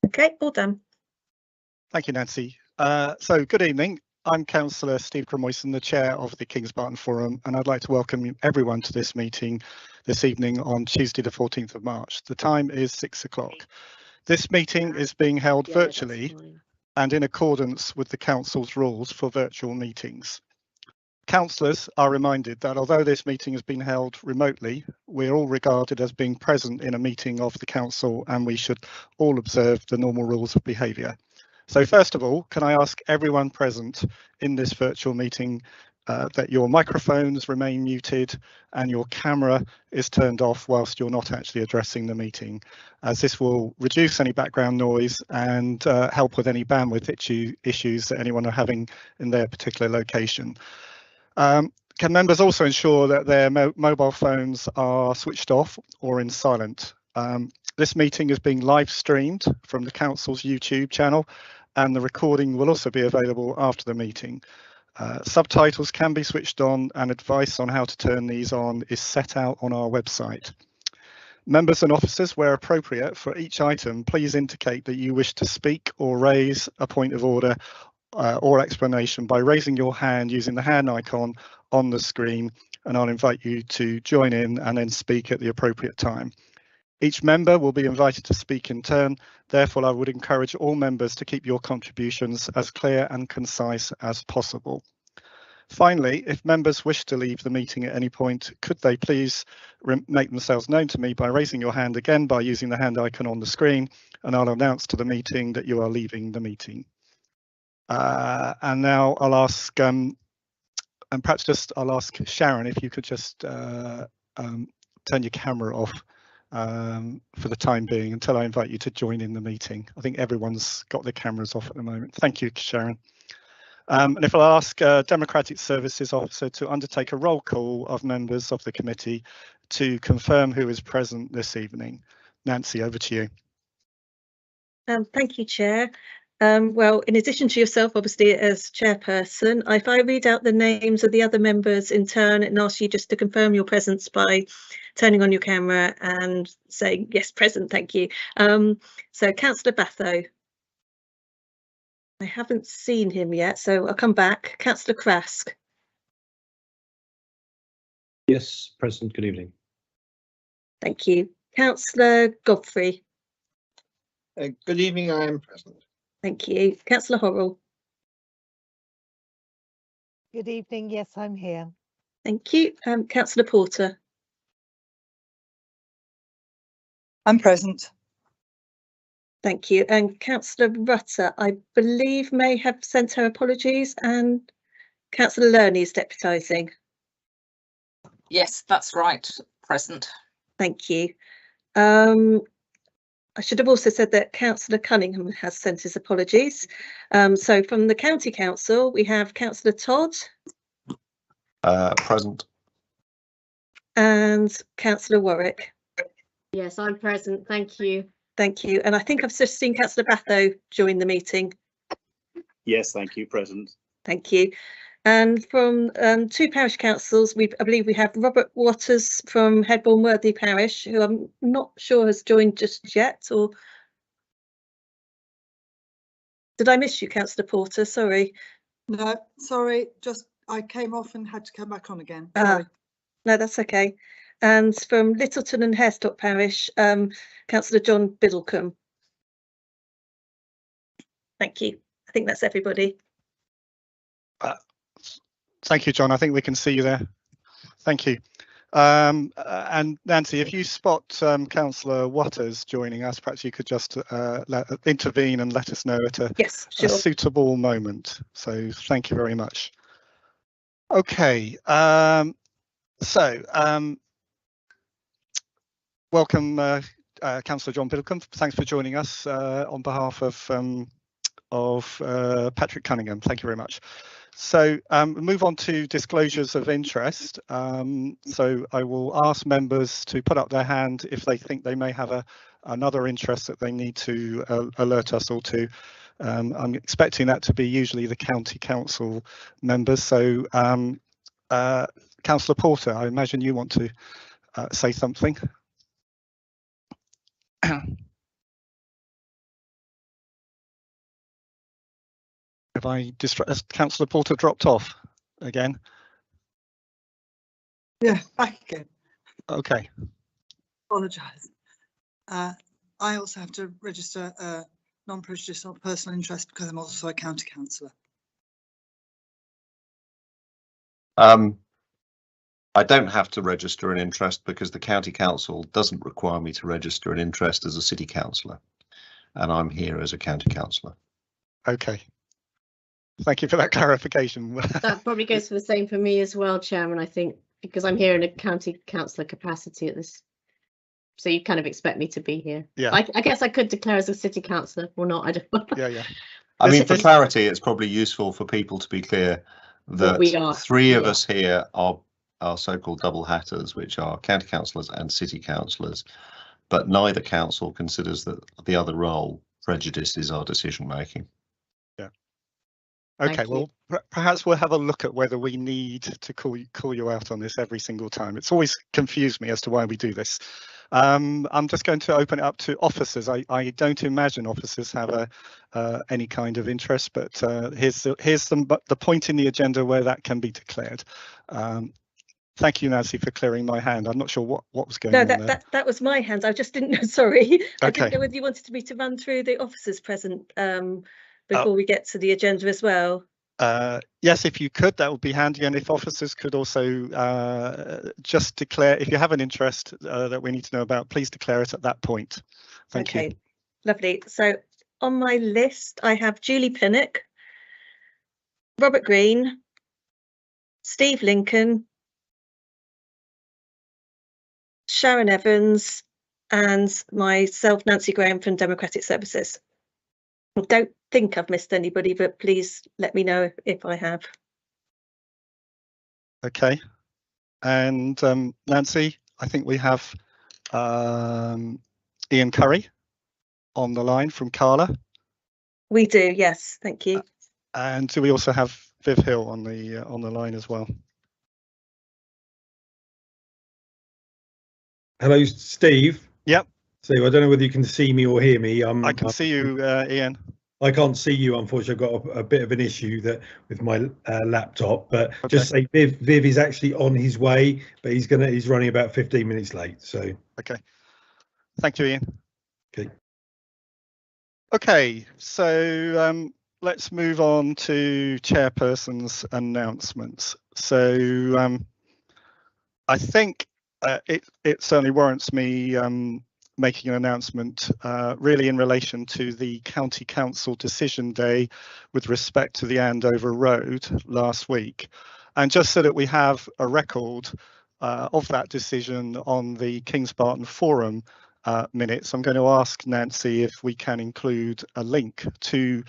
Okay, all done. Thank you, Nancy. So good evening. I'm Councillor Steve Cromwayson, the Chair of the Kings Barton Forum, and I'd like to welcome everyone to this meeting this evening on Tuesday the 14th of March. The time is 6 o'clock. This meeting is being held virtually and in accordance with the Council's rules for virtual meetings. Councillors are reminded that although this meeting has been held remotely, we're all regarded as being present in a meeting of the Council, and we should all observe the normal rules of behaviour. So first of all, can I ask everyone present in this virtual meeting that your microphones remain muted and your camera is turned off whilst you're not actually addressing the meeting, as this will reduce any background noise and help with any bandwidth issues that anyone are having in their particular location. Can members also ensure that their mobile phones are switched off or in silent? This meeting is being live streamed from the Council's YouTube channel, and the recording will also be available after the meeting. Subtitles can be switched on, and advice on how to turn these on is set out on our website. Members and officers, where appropriate for each item, please indicate that you wish to speak or raise a point of order or explanation by raising your hand using the hand icon on the screen, and I'll invite you to join in and then speak at the appropriate time. Each member will be invited to speak in turn. Therefore, I would encourage all members to keep your contributions as clear and concise as possible. Finally, if members wish to leave the meeting at any point, could they please make themselves known to me by raising your hand again by using the hand icon on the screen, and I'll announce to the meeting that you are leaving the meeting. And now I'll ask, and perhaps just I'll ask Sharon if you could just turn your camera off for the time being until I invite you to join in the meeting. I think everyone's got their cameras off at the moment. Thank you, Sharon. And if I'll ask Democratic Services Officer to undertake a roll call of members of the committee to confirm who is present this evening. Nancy, over to you. Thank you, Chair. Well, in addition to yourself, obviously, as chairperson, if I read out the names of the other members in turn and ask you just to confirm your presence by turning on your camera and saying, yes, present, thank you. So Councillor Batho. I haven't seen him yet, so I'll come back. Councillor Krask. Yes, present, good evening. Thank you. Councillor Godfrey. Good evening, I am present. Thank you. Councillor Horrell. Good evening, yes, I'm here. Thank you. Councillor Porter. I'm present. Thank you. And Councillor Rutter, I believe, may have sent her apologies, and Councillor Lerney is deputising. Yes, that's right, present. Thank you. I should have also said that Councillor Cunningham has sent his apologies. So from the County Council, we have Councillor Todd. Present. And Councillor Warwick. Yes, I'm present. Thank you. Thank you. And I think I've just seen Councillor Batho join the meeting. Yes, thank you, present. Thank you. And from two parish councils, I believe we have Robert Waters from Headbourne Worthy Parish, who I'm not sure has joined just yet, or did I miss you, Councillor Porter? Sorry. No, sorry, just I came off and had to come back on again. No, that's okay. And from Littleton and Harestock Parish, Councillor John Biddlecombe. Thank you. I think that's everybody. Thank you, John. I think we can see you there. Thank you. And Nancy, if you spot Councillor Waters joining us, perhaps you could just intervene and let us know at a suitable moment. So thank you very much. Okay, welcome Councillor John Biddlecombe. Thanks for joining us on behalf of Patrick Cunningham. Thank you very much. So move on to disclosures of interest. So I will ask members to put up their hand if they think they may have another interest that they need to alert us all to. I'm expecting that to be usually the county council members. So Councillor Porter, I imagine you want to say something. Have has Councillor Porter dropped off again? Yeah, back again. Okay. Apologise. I also have to register a non-prejudicial personal interest because I'm also a county councillor. I don't have to register an interest because the county council doesn't require me to register an interest as a city councillor, and I'm here as a county councillor. Okay. Thank you for that clarification. That probably goes for the same for me as well, Chairman, I think, because I'm here in a county councillor capacity at this. So you kind of expect me to be here. Yeah. I guess I could declare as a city councillor or not. I don't know. Yeah. I mean, for clarity, it's probably useful for people to be clear that we are, three of us here are so-called double hatters, which are county councillors and city councillors, but neither council considers that the other role prejudices our decision making. Yeah. Okay, well, perhaps we'll have a look at whether we need to call you out on this every single time. It's always confused me as to why we do this. I'm just going to open it up to officers. I don't imagine officers have any kind of interest, but here's the point in the agenda where that can be declared. Thank you, Nancy, for clearing my hand. I'm not sure what was going on there. That was my hand. I just didn't know. Sorry, I Okay. didn't know whether you wanted me to run through the officers present before we get to the agenda as well. Yes, if you could, that would be handy. And if officers could also just declare, if you have an interest that we need to know about, please declare it at that point. Thank you. Lovely. So on my list, I have Julie Pinnock, Robert Green, Steve Lincoln, Sharon Evans, and myself, Nancy Graham from Democratic Services. I don't think I've missed anybody, but please let me know if I have. Okay. And Nancy, I think we have Ian Curry on the line from Carla. We do, yes, thank you. And do we also have Viv Hill on the line as well? Hello, Steve. Yep. Steve, I don't know whether you can see me or hear me. I can see you, Ian. I can't see you, unfortunately. I've got a bit of an issue with my laptop, but okay. Just say Viv is actually on his way, but he's running about 15 minutes late. So okay, thank you, Ian. Okay. Okay, so let's move on to chairperson's announcements. So I think it certainly warrants me making an announcement really in relation to the County Council decision day with respect to the Andover Road last week. And just so that we have a record of that decision on the Kings Barton Forum minutes, I'm going to ask Nancy if we can include a link to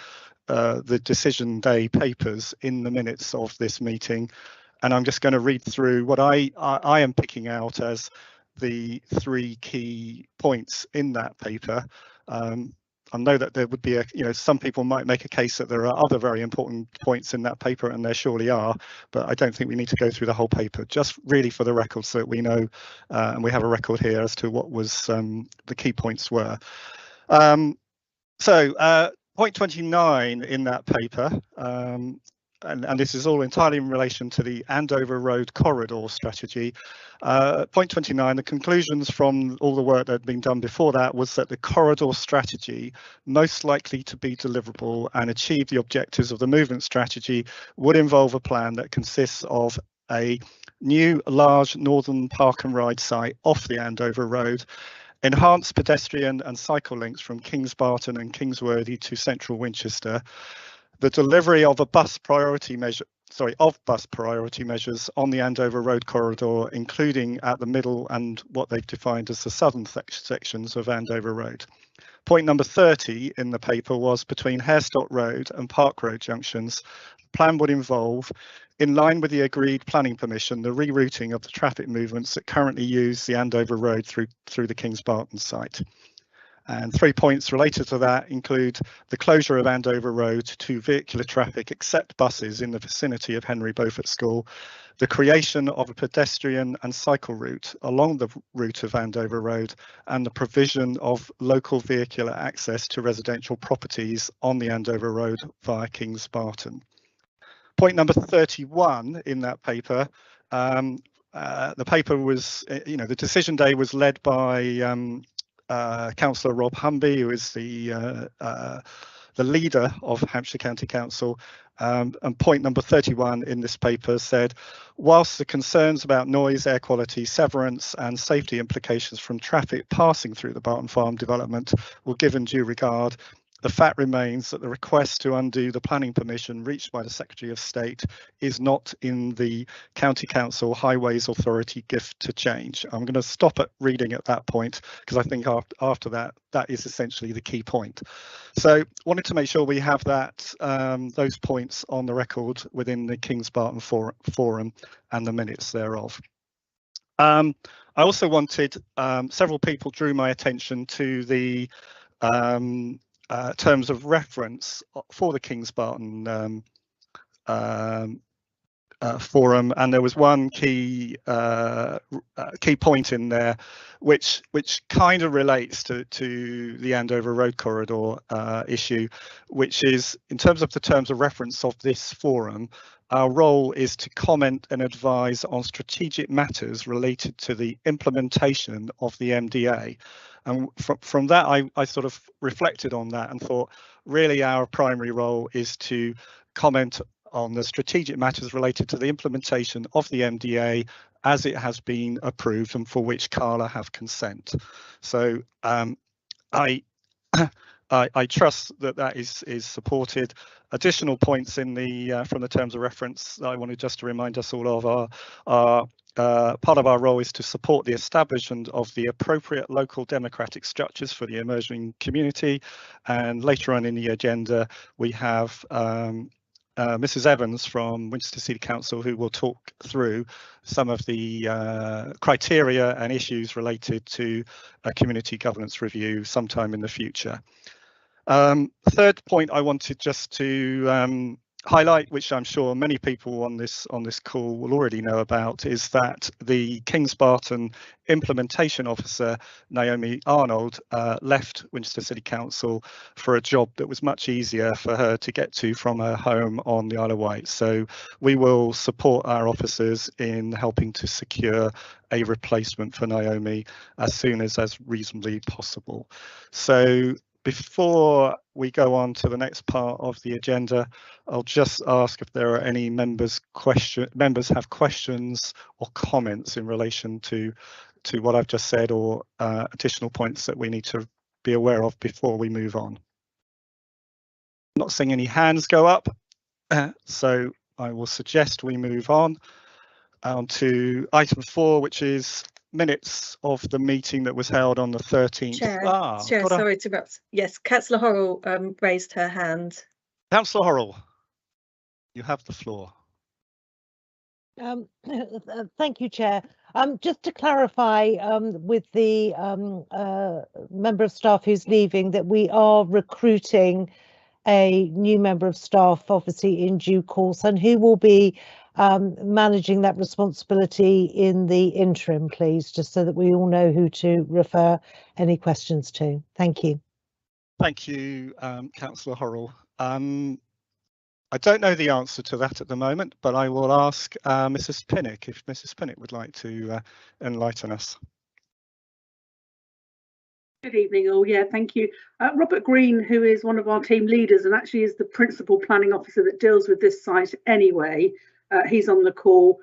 the decision day papers in the minutes of this meeting. And I'm just going to read through what I am picking out as the three key points in that paper. I know that there would be some people might make a case that there are other very important points in that paper, and there surely are, but I don't think we need to go through the whole paper, just really for the record so that we know and we have a record here as to what was the key points were. So point 29 in that paper, and this is all entirely in relation to the Andover Road corridor strategy. Point 29, the conclusions from all the work that had been done before that was that the corridor strategy, most likely to be deliverable and achieve the objectives of the movement strategy, would involve a plan that consists of a new large northern park and ride site off the Andover Road, enhanced pedestrian and cycle links from Kings Barton and Kingsworthy to central Winchester, the delivery of bus priority measures on the Andover Road corridor, including at the middle and what they've defined as the southern sections of Andover Road. Point number 30 in the paper was between Harestock Road and Park Road junctions. The plan would involve, in line with the agreed planning permission, the rerouting of the traffic movements that currently use the Andover Road through the Kings Barton site. And 3 points related to that include the closure of Andover Road to vehicular traffic except buses in the vicinity of Henry Beaufort School, the creation of a pedestrian and cycle route along the route of Andover Road, and the provision of local vehicular access to residential properties on the Andover Road via Kings Barton. Point number 31 in that paper, the paper was, the decision day was led by Councillor Rob Humby, who is the leader of Hampshire County Council. And point number 31 in this paper said, whilst the concerns about noise, air quality, severance and safety implications from traffic passing through the Barton Farm development were given due regard, the fact remains that the request to undo the planning permission reached by the Secretary of State is not in the County Council Highways Authority gift to change. I'm going to stop at reading at that point, because I think after that, that is essentially the key point. So wanted to make sure we have that those points on the record within the Kings Barton Forum and the minutes thereof. I also wanted, several people drew my attention to the terms of reference for the Kings Barton forum, and there was one key point in there which kind of relates to the Andover Road corridor issue, which is, in terms of the terms of reference of this forum, our role is to comment and advise on strategic matters related to the implementation of the MDA. And from that, I sort of reflected on that and thought, really our primary role is to comment on the strategic matters related to the implementation of the MDA as it has been approved and for which Carla have consent. So I trust that that is supported. Additional points in the from the terms of reference that I wanted just to remind us all of are part of our role is to support the establishment of the appropriate local democratic structures for the emerging community. And later on in the agenda, we have Mrs. Evans from Winchester City Council, who will talk through some of the criteria and issues related to a community governance review sometime in the future. Third point I wanted just to highlight, which I'm sure many people on this call will already know about, is that the Kings Barton implementation officer, Naomi Arnold, left Winchester City Council for a job that was much easier for her to get to from her home on the Isle of Wight. So we will support our officers in helping to secure a replacement for Naomi as soon as reasonably possible. So before we go on to the next part of the agenda, I'll just ask if there are any members have questions or comments in relation to what I've just said, or additional points that we need to be aware of before we move on. I'm not seeing any hands go up, so I will suggest we move on to item 4, which is minutes of the meeting that was held on the 13th. Chair, sorry to interrupt. Yes, Councillor Horrell raised her hand. Councillor Horrell, you have the floor. Thank you, Chair. Just to clarify with the member of staff who's leaving, that we are recruiting a new member of staff, obviously in due course, and who will be managing that responsibility in the interim, please, just so that we all know who to refer any questions to. Thank you. Thank you, Councillor Horrell. I don't know the answer to that at the moment, but I will ask Mrs. Pinnock if Mrs. Pinnock would like to enlighten us. Good evening all. Yeah, thank you. Robert Green, who is one of our team leaders and actually is the principal planning officer that deals with this site anyway, he's on the call.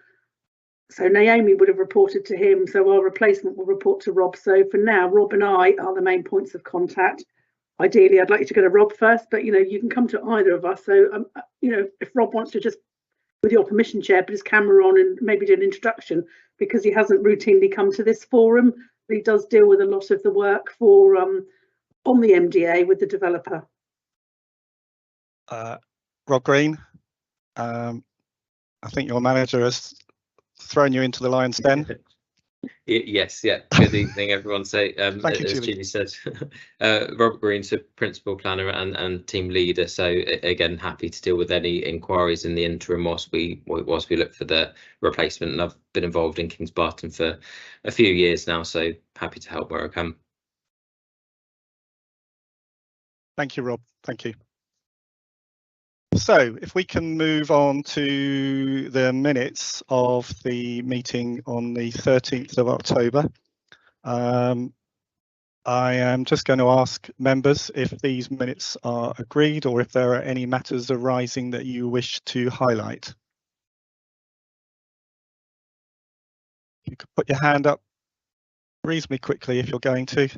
So Naomi would have reported to him, so our replacement will report to Rob. So for now, Rob and I are the main points of contact. Ideally, I'd like you to go to Rob first, but you can come to either of us. So if Rob wants to, just with your permission, Chair, put his camera on and maybe do an introduction, because he hasn't routinely come to this forum. But he does deal with a lot of the work for on the MDA with the developer. Rob Green, I think your manager has thrown you into the lion's den. Yes, yeah. Good evening, everyone. So, Thank you, as Julie. Julie said, Robert Green, so principal planner and team leader. So again, happy to deal with any inquiries in the interim whilst we look for the replacement. And I've been involved in Kings Barton for a few years now, so happy to help where I can. Thank you, Rob. Thank you. So if we can move on to the minutes of the meeting on the 13th of October. I am just going to ask members if these minutes are agreed or if there are any matters arising that you wish to highlight. You could put your hand up reasonably quickly if you're going to.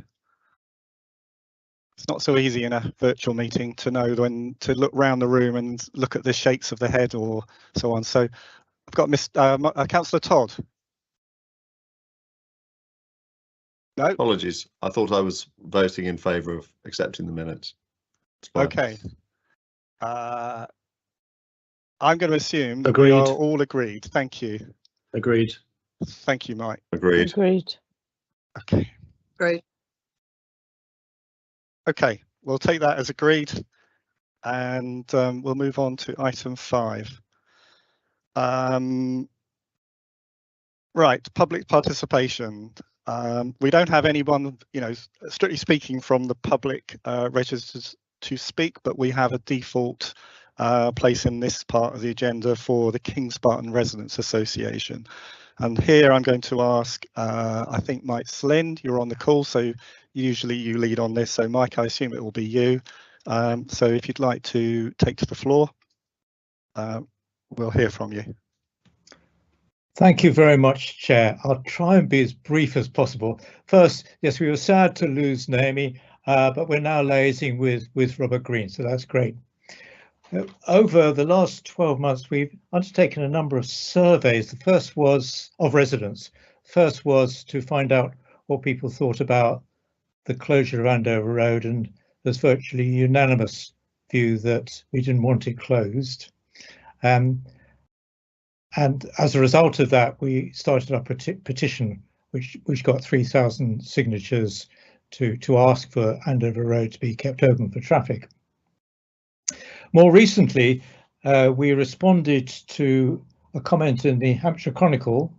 It's not so easy in a virtual meeting to know when to look round the room and look at the shapes of the head or so on. So I've got Councillor Todd. No. Apologies. I thought I was voting in favour of accepting the minutes. Okay. I'm going to assume that Agreed. we are all agreed. Thank you. Agreed. Thank you, Mike. Agreed. Agreed. Okay. Great. Okay, we'll take that as agreed, and we'll move on to item 5. Right, public participation. We don't have anyone, strictly speaking, from the public registered to speak, but we have a default place in this part of the agenda for the Kings Barton Residents Association. And here I'm going to ask, I think Mike Slind, you're on the call, so usually you lead on this. So Mike, I assume it will be you. So if you'd like to take to the floor, we'll hear from you. Thank you very much, Chair. I'll try and be as brief as possible. First, yes, we were sad to lose Naomi, but we're now liaising with Robert Green, so that's great. Over the last 12 months, we've undertaken a number of surveys. The first was of residents. First was to find out what people thought about the closure of Andover Road, and there's virtually unanimous view that we didn't want it closed. And as a result of that, we started our petition, which got 3,000 signatures to ask for Andover Road to be kept open for traffic. More recently, we responded to a comment in the Hampshire Chronicle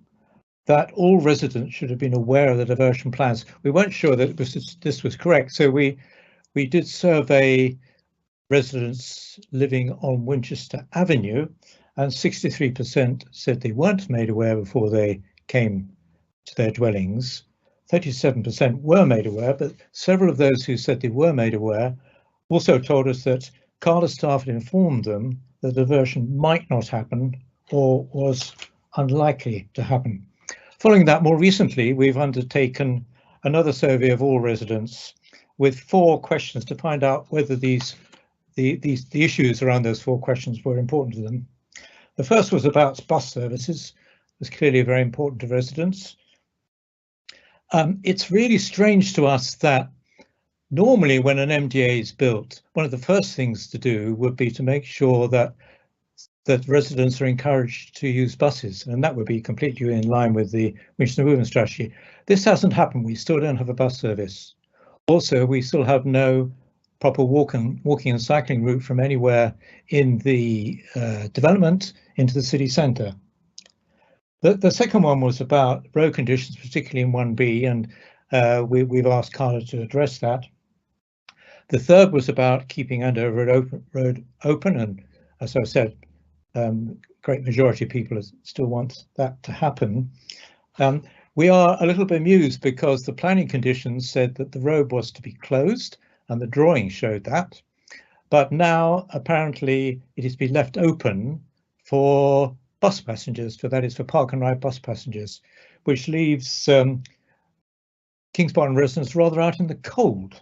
that all residents should have been aware of the diversion plans. We weren't sure that this was correct, so we did survey residents living on Winchester Avenue, and 63% said they weren't made aware before they came to their dwellings. 37% were made aware, but several of those who said they were made aware also told us that Carter staff had informed them that the diversion might not happen or was unlikely to happen. Following that, more recently, we've undertaken another survey of all residents with 4 questions to find out whether the issues around those 4 questions were important to them. The first was about bus services. It's clearly very important to residents. It's really strange to us that normally when an MDA is built, one of the first things to do would be to make sure that residents are encouraged to use buses, and that would be completely in line with the Winchester Movement Strategy. This hasn't happened. We still don't have a bus service. Also, we still have no proper walking and cycling route from anywhere in the development into the city centre. The second one was about road conditions, particularly in 1B, and we've asked Carla to address that. The third was about keeping Andover Road open, and as I said, great majority of people still want that to happen. We are a little bemused because the planning conditions said that the road was to be closed, and the drawing showed that, but now apparently it is to be left open for bus passengers, that is for park and ride bus passengers, which leaves Kings Barton residents rather out in the cold,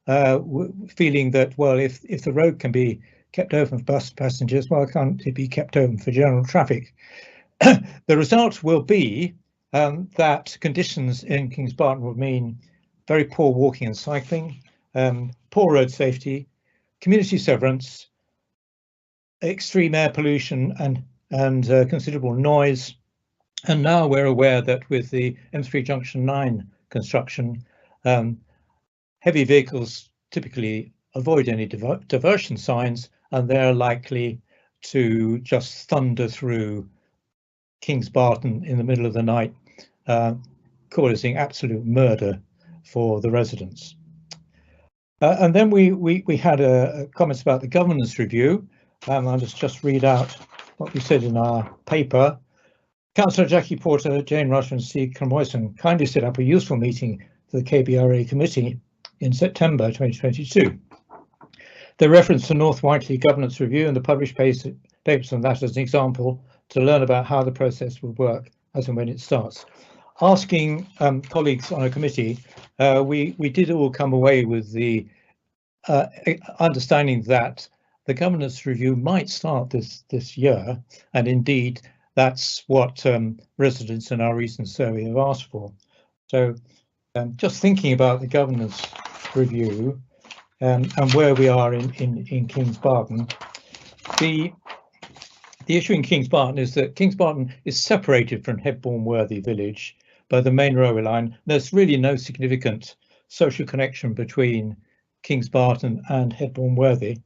feeling that, well, if the road can be kept open for bus passengers, why can't it be kept open for general traffic? The result will be that conditions in Kings Barton will mean very poor walking and cycling, poor road safety, community severance, extreme air pollution and considerable noise, And now we're aware that with the M3 Junction 9 construction, heavy vehicles typically avoid any diversion signs, and they're likely to just thunder through Kings Barton in the middle of the night, causing absolute murder for the residents. And then we had comments about the governance review. I'll just read out what we said in our paper. Councillor Jackie Porter, Jane Rush and Steve Cromoyson kindly set up a useful meeting for the KBRA committee in September 2022. They referenced the North Whiteley governance review and the published papers on that as an example to learn about how the process would work as and when it starts. Asking colleagues on a committee, we did all come away with the understanding that the governance review might start this year, and indeed that's what residents in our recent survey have asked for. So just thinking about the governance review and where we are in Kings Barton, the issue in Kings Barton is that Kings Barton is separated from Hebbourne Worthy village by the main railway line. There's really no significant social connection between Kings Barton and Hebbourne Worthy.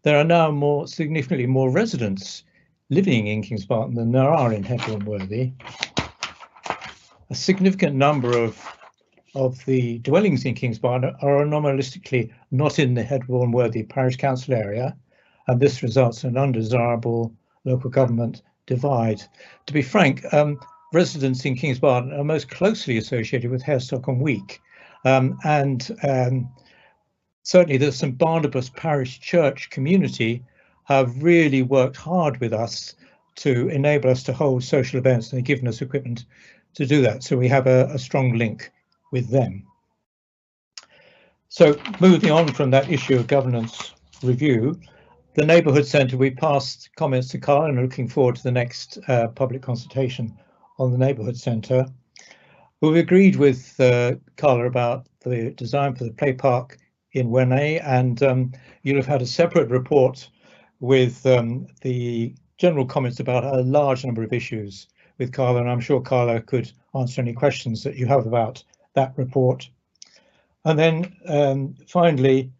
There are now significantly more residents living in Kings Barton than there are in Hebbourne Worthy. A significant number of the dwellings in Kings Barton are anomalistically not in the Hebbourne Worthy Parish Council area, and this results in an undesirable local government divide. To be frank, residents in Kings Barton are most closely associated with Harestock and Week, and certainly the St Barnabas Parish Church community have really worked hard with us to enable us to hold social events, and they've given us equipment to do that. So we have a strong link with them. So moving on from that issue of governance review, the neighbourhood centre, we passed comments to Carla and are looking forward to the next public consultation on the neighbourhood centre. We've agreed with Carla about the design for the play park in Wennay, and you'll have had a separate report with the general comments about a large number of issues with Carla, and I'm sure Carla could answer any questions that you have about that report. And then finally,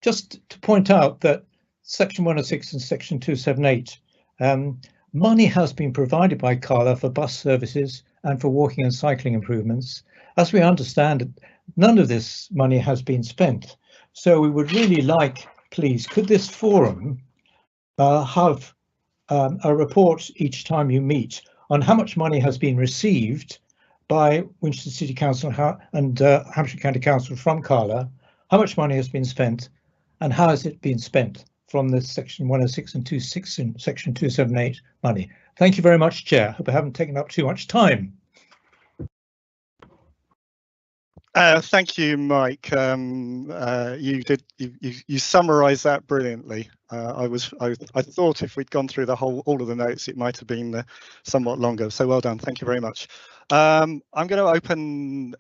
just to point out that Section 106 and Section 278, money has been provided by Carla for bus services and for walking and cycling improvements. As we understand it, none of this money has been spent. So we would really like, please, could this forum have a report each time you meet on how much money has been received by Winchester City Council and Hampshire County Council from Carla, how much money has been spent and how has it been spent from the Section 106 and Section 278 money. Thank you very much, Chair. Hope I haven't taken up too much time. Thank you, Mike. You summarised that brilliantly. I thought if we'd gone through all of the notes, it might have been somewhat longer. So well done. Thank you very much. I'm going to open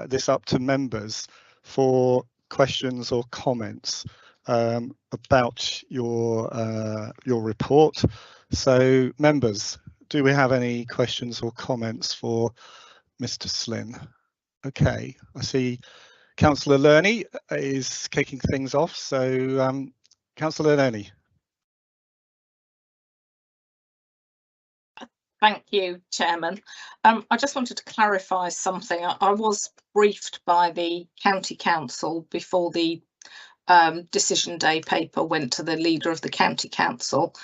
this up to members for questions or comments about your report. So members, do we have any questions or comments for Mr. Slynn? Okay, I see Councillor Lerney is kicking things off. So Councillor Lerney. Thank you, Chairman. I just wanted to clarify something. I was briefed by the County Council before the decision day paper went to the leader of the County Council.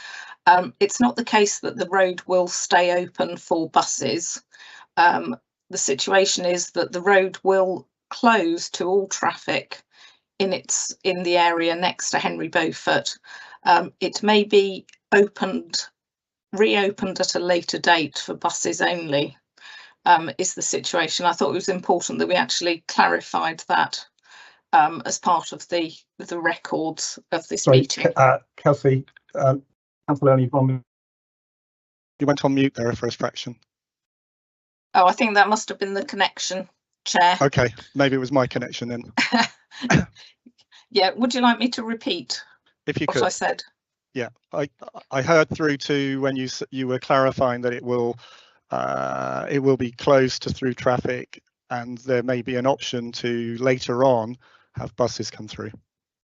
It's not the case that the road will stay open for buses. The situation is that the road will close to all traffic in the area next to Henry Beaufort. It may be reopened at a later date for buses only, is the situation. I thought it was important that we actually clarified that as part of the records of this meeting. Kelsey, Councillor Lerney, you went on mute there for a fraction. Oh, I think that must have been the connection, Chair. Okay, maybe it was my connection then. Yeah, would you like me to repeat if you what could. I said? Yeah, I heard through to when you were clarifying that it will be closed to through traffic, and there may be an option to later on have buses come through.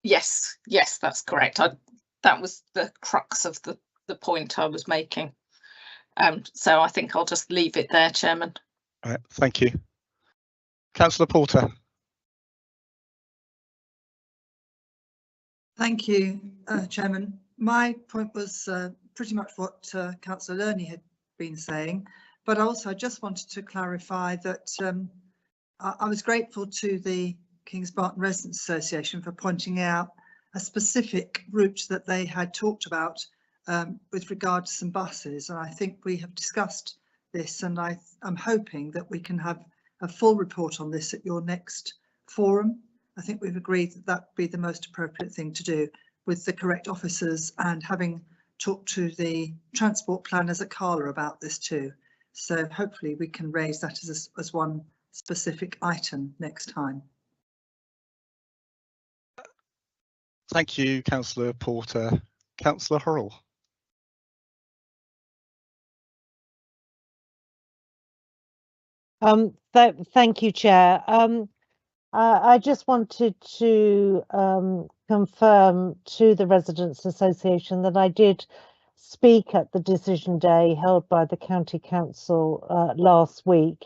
Yes, that's correct. That was the crux of the point I was making. So I think I'll just leave it there, Chairman. All right, thank you. Councillor Porter. Thank you, Chairman. My point was pretty much what Councillor Lerney had been saying, but also I just wanted to clarify that I was grateful to the Kings Barton Residents Association for pointing out a specific route that they had talked about with regard to some buses, and I think we have discussed this, and I'm hoping that we can have a full report on this at your next forum. I think we've agreed that that would be the most appropriate thing to do with the correct officers, and having talked to the transport planners at Carla about this too. So hopefully we can raise that as one specific item next time. Thank you, Councillor Porter. Councillor Hurrell. Thank you, Chair. I just wanted to confirm to the Residents Association that I did speak at the decision day held by the County Council last week,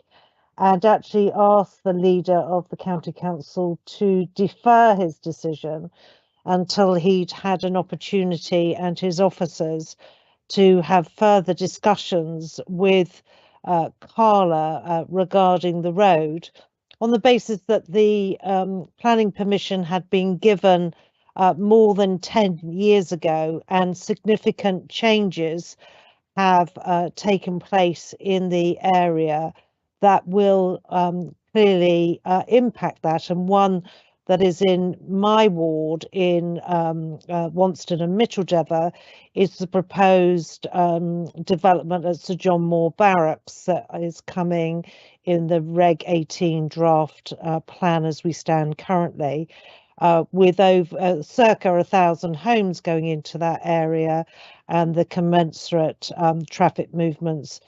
and actually asked the leader of the County Council to defer his decision until he'd had an opportunity, and his officers, to have further discussions with Carla regarding the road, on the basis that the planning permission had been given more than 10 years ago, and significant changes have taken place in the area that will clearly impact that. And one that is in my ward in Wonston and Micheldeva is the proposed development at Sir John Moore Barracks that is coming in the Reg 18 draft plan as we stand currently, with over circa 1,000 homes going into that area, and the commensurate traffic movements,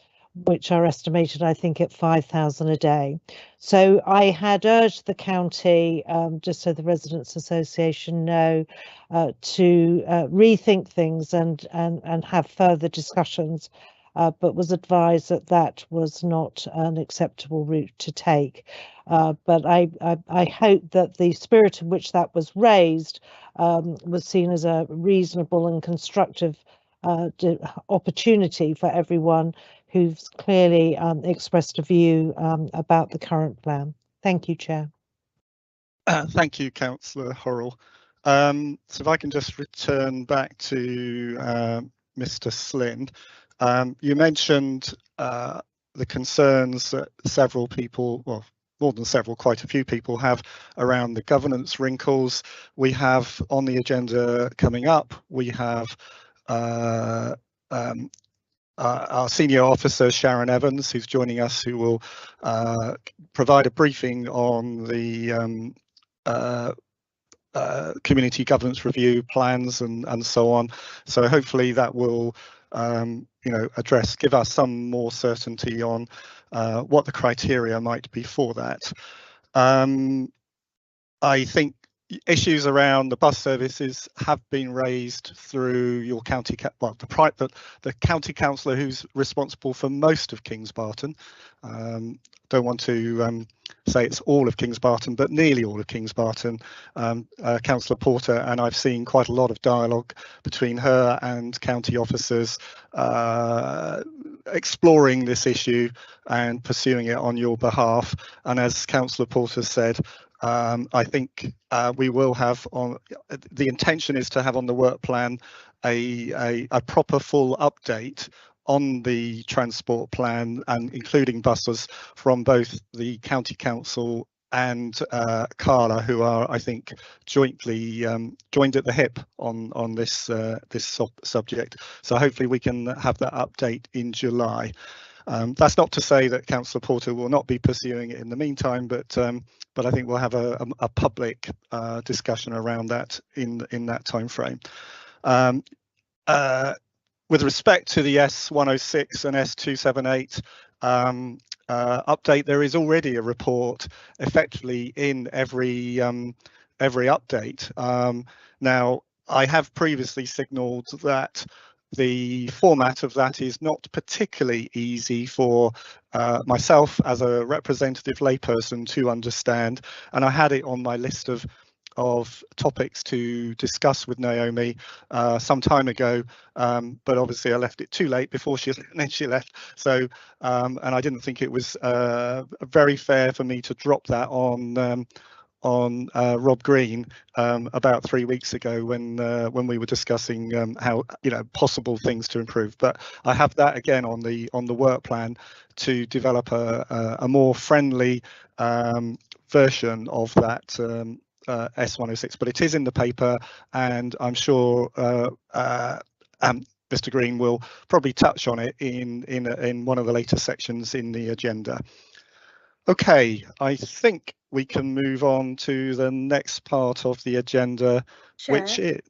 which are estimated, I think, at 5,000 a day. So I had urged the county, just so the Residents Association know, to rethink things and have further discussions, but was advised that that was not an acceptable route to take. But I hope that the spirit in which that was raised was seen as a reasonable and constructive opportunity for everyone who's clearly expressed a view about the current plan. Thank you, Chair. Thank you, Councillor Hurrell. So if I can just return back to Mr. Slynn. You mentioned the concerns that several people, well, more than several, quite a few people have around the governance wrinkles. We have on the agenda coming up, we have our senior officer, Sharon Evans, who's joining us, who will provide a briefing on the community governance review plans and so on. So hopefully that will give us some more certainty on what the criteria might be for that. I think issues around the bus services have been raised through your county, the county councillor who's responsible for most of Kings Barton. Don't want to say it's all of Kings Barton, but nearly all of Kings Barton, Councillor Porter, and I've seen quite a lot of dialogue between her and county officers exploring this issue and pursuing it on your behalf. And as Councillor Porter said, I think we will have on, the intention is to have on the work plan a proper full update on the transport plan, and including buses from both the county council and Carla, who are, I think, jointly joined at the hip on this subject. So hopefully we can have that update in July. That's not to say that Councillor Porter will not be pursuing it in the meantime, but I think we'll have a public discussion around that in that time frame. with respect to the S106 and S278 update, there is already a report effectively in every update. Now, I have previously signalled that the format of that is not particularly easy for myself as a representative layperson to understand, and I had it on my list of topics to discuss with Naomi some time ago, but obviously I left it too late before she left. So and I didn't think it was very fair for me to drop that on Rob Green about 3 weeks ago when we were discussing how, you know, possible things to improve. But I have that again on the work plan to develop a more friendly version of that S106, but it is in the paper, and I'm sure Mr. Green will probably touch on it in one of the later sections in the agenda. Okay, I think we can move on to the next part of the agenda, Chair. which is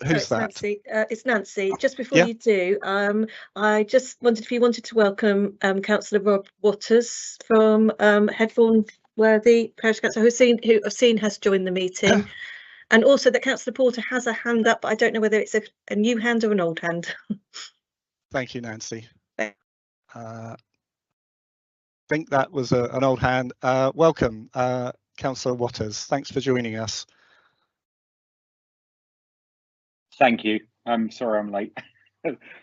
who's that? Nancy. It's Nancy. Just before you do, I just wondered if you wanted to welcome Councillor Rob Waters from Headbourne Worthy Parish Council, who I've seen has joined the meeting, and also that Councillor Porter has a hand up, but I don't know whether it's a new hand or an old hand. Thank you, Nancy. Think that was an old hand. Welcome, Councillor Waters. Thanks for joining us. Thank you. I'm sorry I'm late.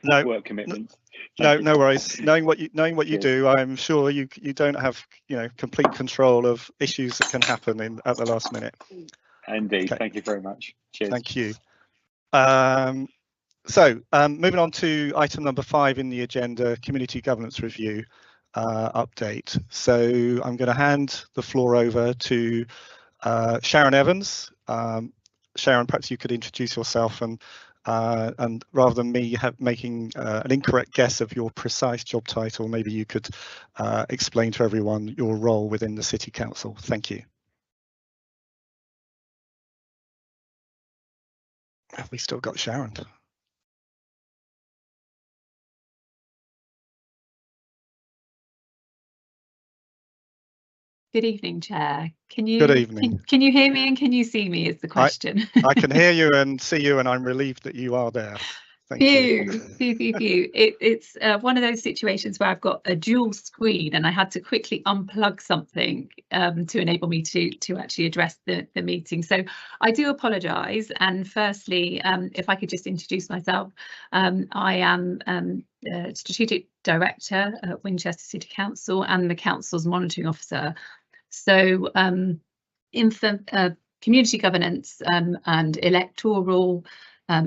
No work commitments. No worries. Knowing what you do, I'm sure you don't have, you know, complete control of issues that can happen at the last minute. Indeed. Okay. Thank you very much. Cheers. Thank you. Moving on to item number 5 in the agenda, community governance review update. So I'm going to hand the floor over to Sharon Evans. Sharon, perhaps you could introduce yourself, and rather than me making an incorrect guess of your precise job title, maybe you could explain to everyone your role within the City Council. Thank you. Have we still got Sharon? Good evening, Chair. Can you Good evening. Can you hear me and can you see me is the question. I can hear you and see you, and I'm relieved that you are there. Thank you. It's one of those situations where I've got a dual screen and I had to quickly unplug something to enable me to actually address the meeting. So I do apologise. And firstly, if I could just introduce myself, I am Strategic Director at Winchester City Council and the Council's Monitoring Officer. So community governance and electoral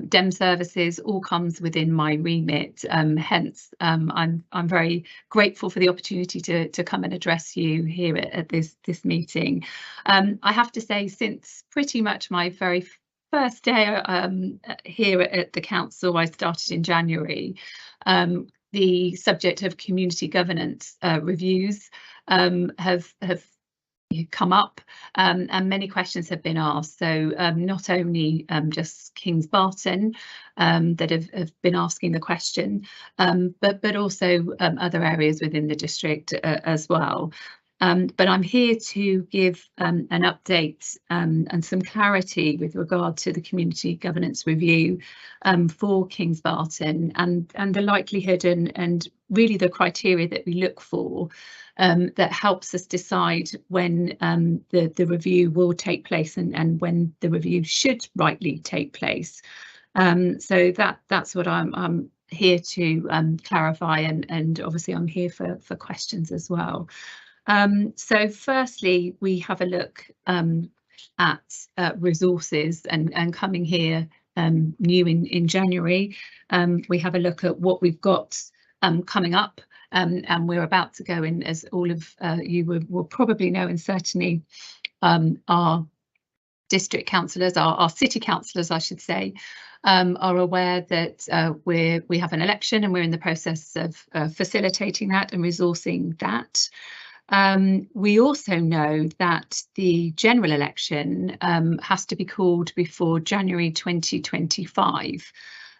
DEM services all comes within my remit. Hence, I'm very grateful for the opportunity to come and address you here at this meeting. I have to say, since pretty much my very first day here at the council, I started in January. The subject of community governance reviews have come up, and many questions have been asked. So not only just Kings Barton that have been asking the question, but also other areas within the district as well. But I'm here to give an update and some clarity with regard to the community governance review for Kings Barton and the likelihood and really the criteria that we look for that helps us decide when the review will take place and when the review should rightly take place. So that's what I'm here to clarify, and obviously I'm here for questions as well. So firstly, we have a look at resources and coming here new in January, we have a look at what we've got coming up, and we're about to go in, as all of you will probably know, and certainly our district councillors, our city councillors, I should say, are aware that we have an election and we're in the process of facilitating that and resourcing that. We also know that the general election has to be called before January 2025.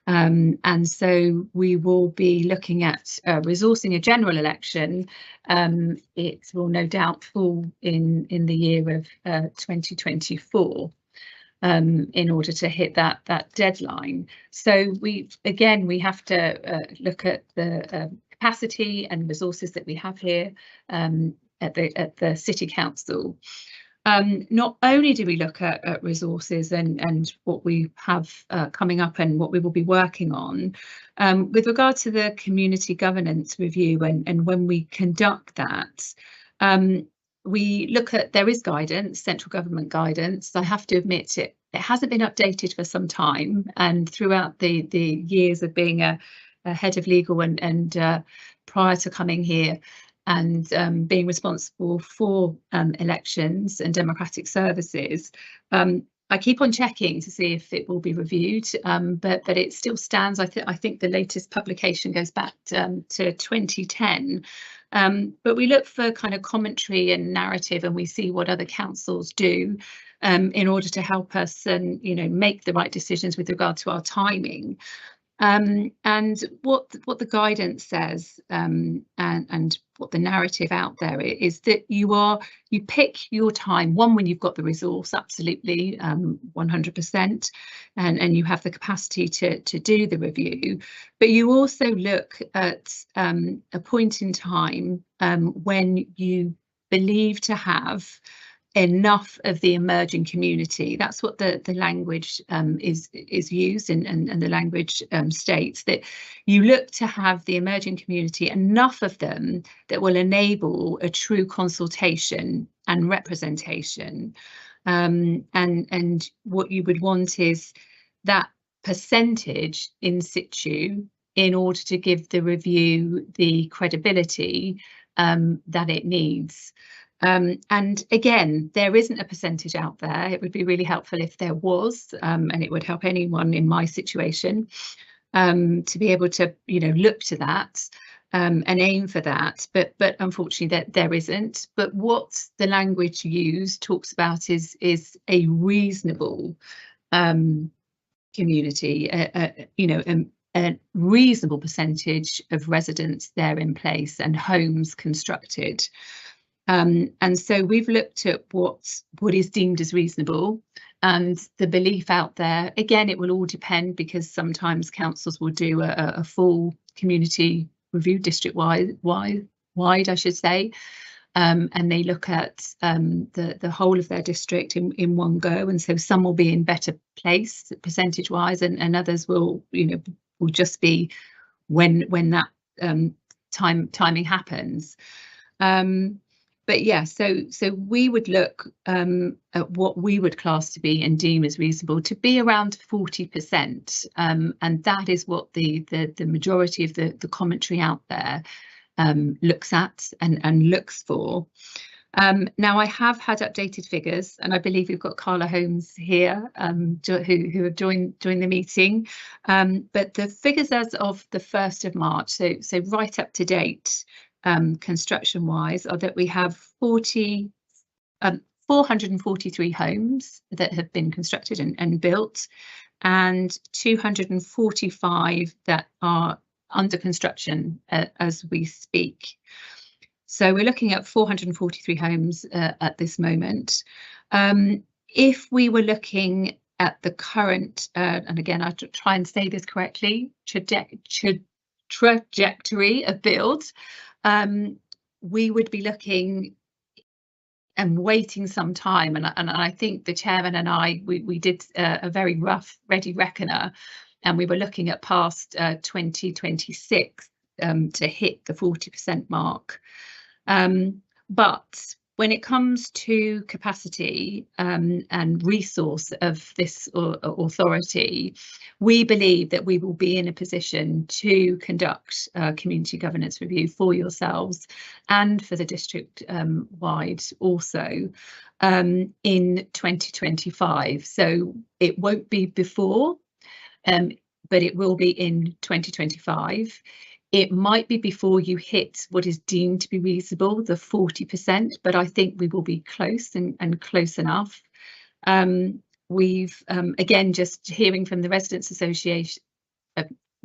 And so we will be looking at resourcing a general election. It will no doubt fall in the year of 2024 in order to hit that deadline. So we have to look at the capacity and resources that we have here at the City Council. Not only do we look at resources and what we have coming up and what we will be working on, with regard to the community governance review and when we conduct that, we look at, there is guidance, central government guidance. I have to admit it hasn't been updated for some time, and throughout the years of being a head of legal and prior to coming here, and being responsible for elections and democratic services, I keep on checking to see if it will be reviewed, but it still stands. I think the latest publication goes back to 2010, but we look for kind of commentary and narrative, and we see what other councils do in order to help us and make the right decisions with regard to our timing. And what the guidance says and what the narrative out there is that you pick your time, one, when you've got the resource, absolutely 100%, and you have the capacity to do the review, but you also look at a point in time when you believe to have enough of the emerging community. That's what the language is used, and the language states that you look to have the emerging community, enough of them that will enable a true consultation and representation. And what you would want is that percentage in situ in order to give the review the credibility that it needs. And again, there isn't a percentage out there. It would be really helpful if there was, and it would help anyone in my situation to be able to, look to that and aim for that. But unfortunately, there isn't. But what the language used talks about is a reasonable community, a reasonable percentage of residents there in place and homes constructed. And so we've looked at what is deemed as reasonable, and the belief out there. Again, it will all depend, because sometimes councils will do a full community review, district wide, I should say, and they look at the whole of their district in one go. And so some will be in better place percentage wise, and others will just be when that timing happens. But yeah, so we would look at what we would class to be and deem as reasonable to be around 40%, and that is what the majority of the commentary out there looks at and looks for. Now, I have had updated figures, and I believe we've got Carla Holmes here who have joined the meeting. But the figures as of the 1st of March, so right up to date, construction wise, are that we have 443 homes that have been constructed and built, and 245 that are under construction as we speak. So we're looking at 443 homes at this moment. If we were looking at the current, and again, I try and say this correctly, trajectory of build, we would be looking and waiting some time, and I think the chairman and I we did a very rough ready reckoner, and we were looking at past 2026 to hit the 40% mark. But when it comes to capacity and resource of this authority, we believe that we will be in a position to conduct a community governance review for yourselves and for the district wide also in 2025. So it won't be before, but it will be in 2025. It might be before you hit what is deemed to be reasonable, the 40%, but I think we will be close and close enough. We've again, just hearing from the Residents Association,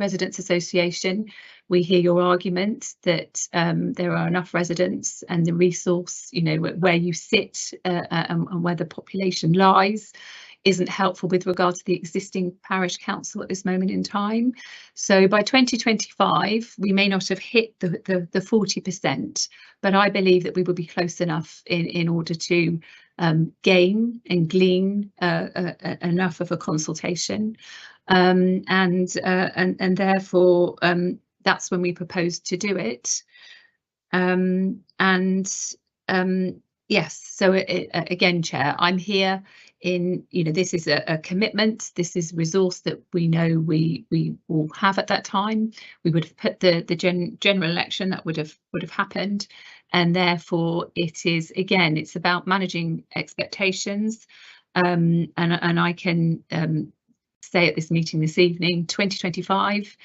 Residents Association, we hear your argument that there are enough residents and the resource, you know, where you sit and where the population lies isn't helpful with regard to the existing parish council at this moment in time. So by 2025, we may not have hit the 40%, but I believe that we will be close enough in order to gain and glean enough of a consultation. And therefore, that's when we propose to do it. Yes, so again, Chair, I'm here in, you know, this is a commitment, this is resource that we know we will have at that time. We would have put the general election that would have happened, and therefore it is, again, it's about managing expectations. And I can say at this meeting this evening, 2025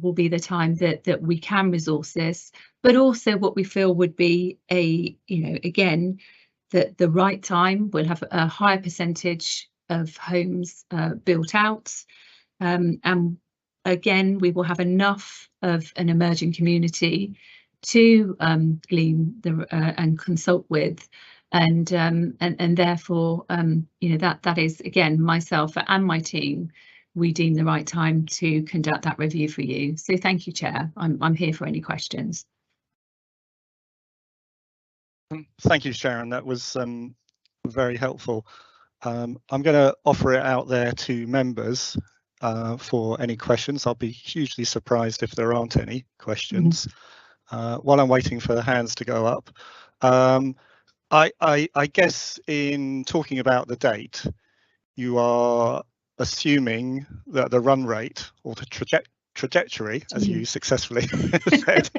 will be the time that we can resource this, but also what we feel would be a, you know, again, the right time. We'll have a higher percentage of homes built out, and again, we will have enough of an emerging community to glean and consult with, and therefore, you know, that is, again, myself and my team, we deem the right time to conduct that review for you. So thank you, Chair. I'm here for any questions. Thank you, Sharon. That was very helpful. I'm going to offer it out there to members for any questions. I'll be hugely surprised if there aren't any questions. While I'm waiting for the hands to go up, I guess in talking about the date, you are assuming that the run rate or the trajectory, as you successfully said,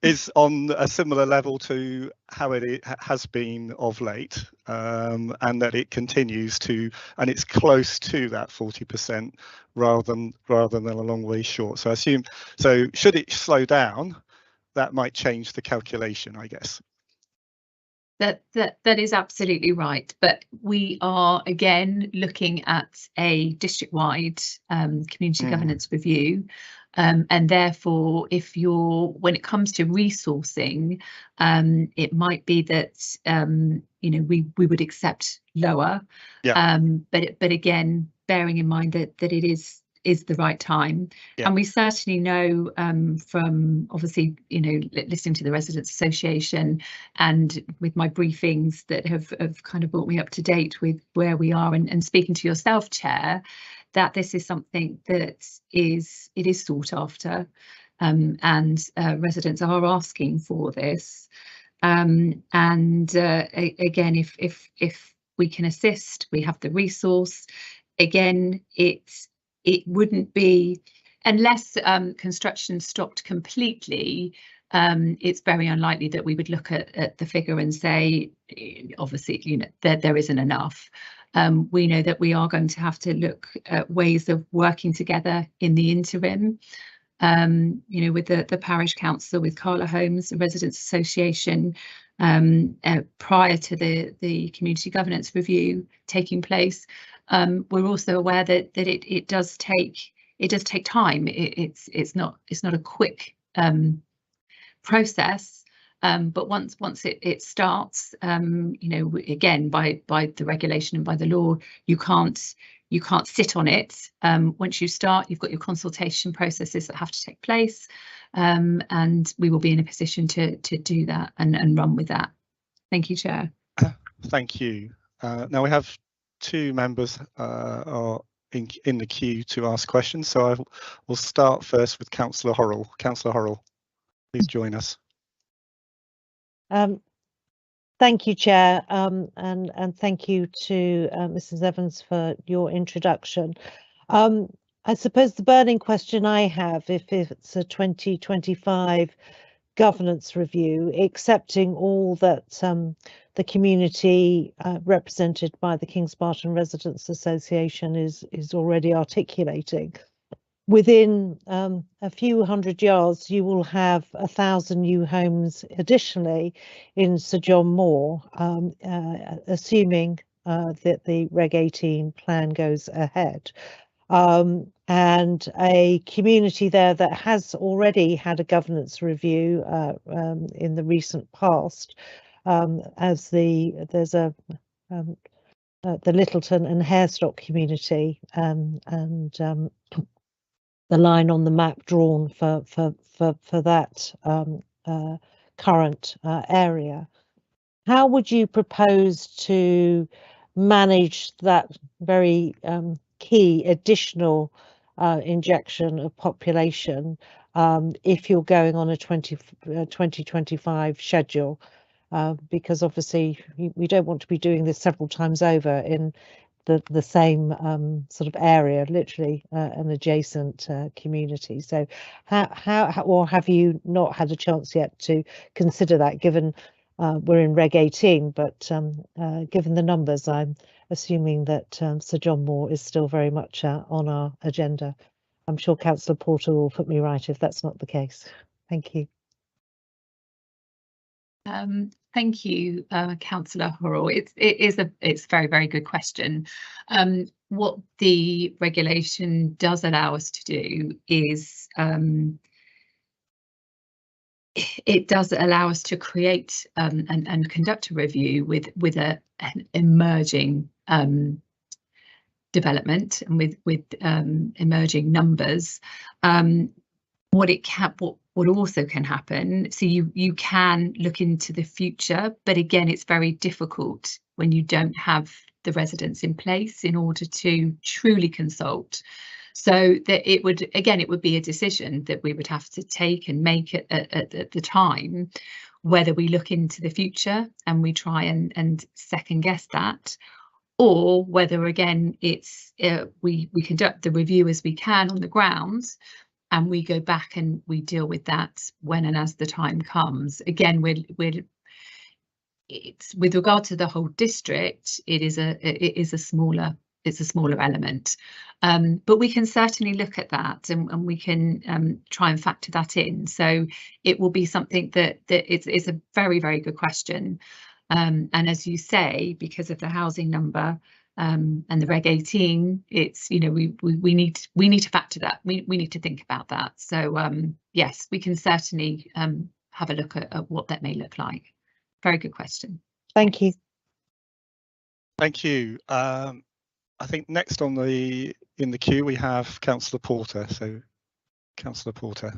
is on a similar level to how it has been of late, and that it continues to, and it's close to that 40% rather than a long way short. So I assume, so should it slow down, that might change the calculation, I guess. That is absolutely right, but we are again looking at a district-wide community governance review, and therefore, when it comes to resourcing, it might be that you know, we would accept lower, but again, bearing in mind that it is the right time, and we certainly know from obviously, you know, listening to the Residents Association and with my briefings that have kind of brought me up to date with where we are, and speaking to yourself, Chair, that this is something that is sought after, and residents are asking for this, and again, if we can assist, we have the resource. Again, it wouldn't be, unless construction stopped completely, it's very unlikely that we would look at the figure and say, obviously, you know, there isn't enough. We know that we are going to have to look at ways of working together in the interim, you know, with the parish council, with Carla Holmes, the Residents Association, prior to the community governance review taking place. We're also aware that it does take time. It's not a quick process, but once it starts, you know, again, by the regulation and by the law, you can't sit on it. Once you start, you've got your consultation processes that have to take place, and we will be in a position to do that and run with that. Thank you, Chair. Thank you. Now we have two members are in the queue to ask questions, so we'll start first with Councillor Horrell. Councillor Horrell, please join us. Thank you, Chair, and thank you to Mrs. Evans for your introduction. I suppose the burning question I have, if it's a 2025 governance review, accepting all that the community represented by the Kings Barton Residents Association is already articulating, within a few hundred yards, you will have 1,000 new homes additionally in Sir John Moore, assuming that the Reg 18 plan goes ahead. and a community there that has already had a governance review in the recent past, as there's a the Littleton and Harestock community, and the line on the map drawn for that current area. How would you propose to manage that very key additional injection of population if you're going on a 2025 schedule? Because obviously we don't want to be doing this several times over in the same sort of area, literally an adjacent community. So how or have you not had a chance yet to consider that, given we're in Reg 18, but given the numbers, I'm assuming that Sir John Moore is still very much on our agenda. I'm sure Councillor Porter will put me right if that's not the case. Thank you. Thank you, Councillor Hurrell. It's a very, very good question. What the regulation does allow us to do is it does allow us to create and conduct a review with an emerging development and with emerging numbers. What also can happen, so you can look into the future, but again, it's very difficult when you don't have the residents in place in order to truly consult. So that it would be a decision that we would have to take and make at the time, whether we look into the future and we try and second guess that, or whether again it's we conduct the review as we can on the ground, and we go back and we deal with that when and as the time comes. Again, it's with regard to the whole district, it is a smaller element, but we can certainly look at that and we can try and factor that in. So it will be something that it's a very, very good question, and as you say, because of the housing number and the Reg 18, it's, you know, we need to factor that. We need to think about that. So yes, we can certainly have a look at what that may look like. Very good question. Thank you. Thank you. I think next in the queue we have Councillor Porter. So, Councillor Porter.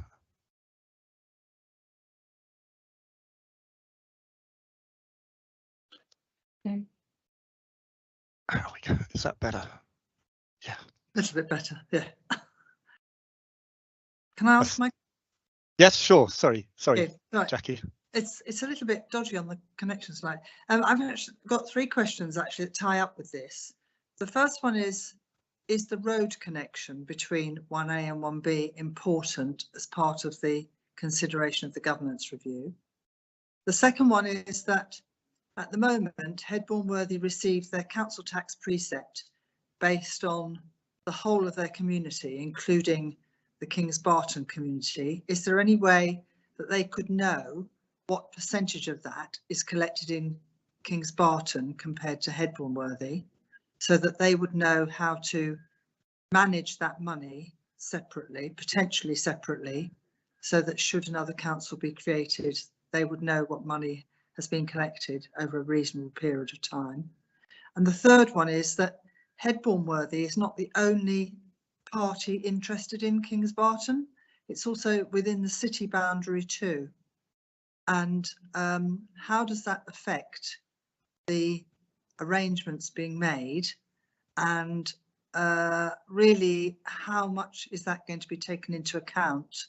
Okay. There we go. Is that better? Yeah. A little bit better. Yeah. Can I ask my? Yes, sure. Sorry, Yeah, right. Jackie. It's a little bit dodgy on the connection slide. I've actually got three questions actually that tie up with this. The first one is the road connection between 1A and 1B important as part of the consideration of the governance review? The second one is that at the moment, Headbourne Worthy receives their council tax precept based on the whole of their community, including the Kings Barton community. Is there any way that they could know what percentage of that is collected in Kings Barton compared to Headbourne Worthy, so that they would know how to manage that money separately, potentially separately, so that should another council be created, they would know what money has been collected over a reasonable period of time. And the third one is that Headbourne Worthy is not the only party interested in Kings Barton. It's also within the city boundary too. And how does that affect the arrangements being made, and really how much is that going to be taken into account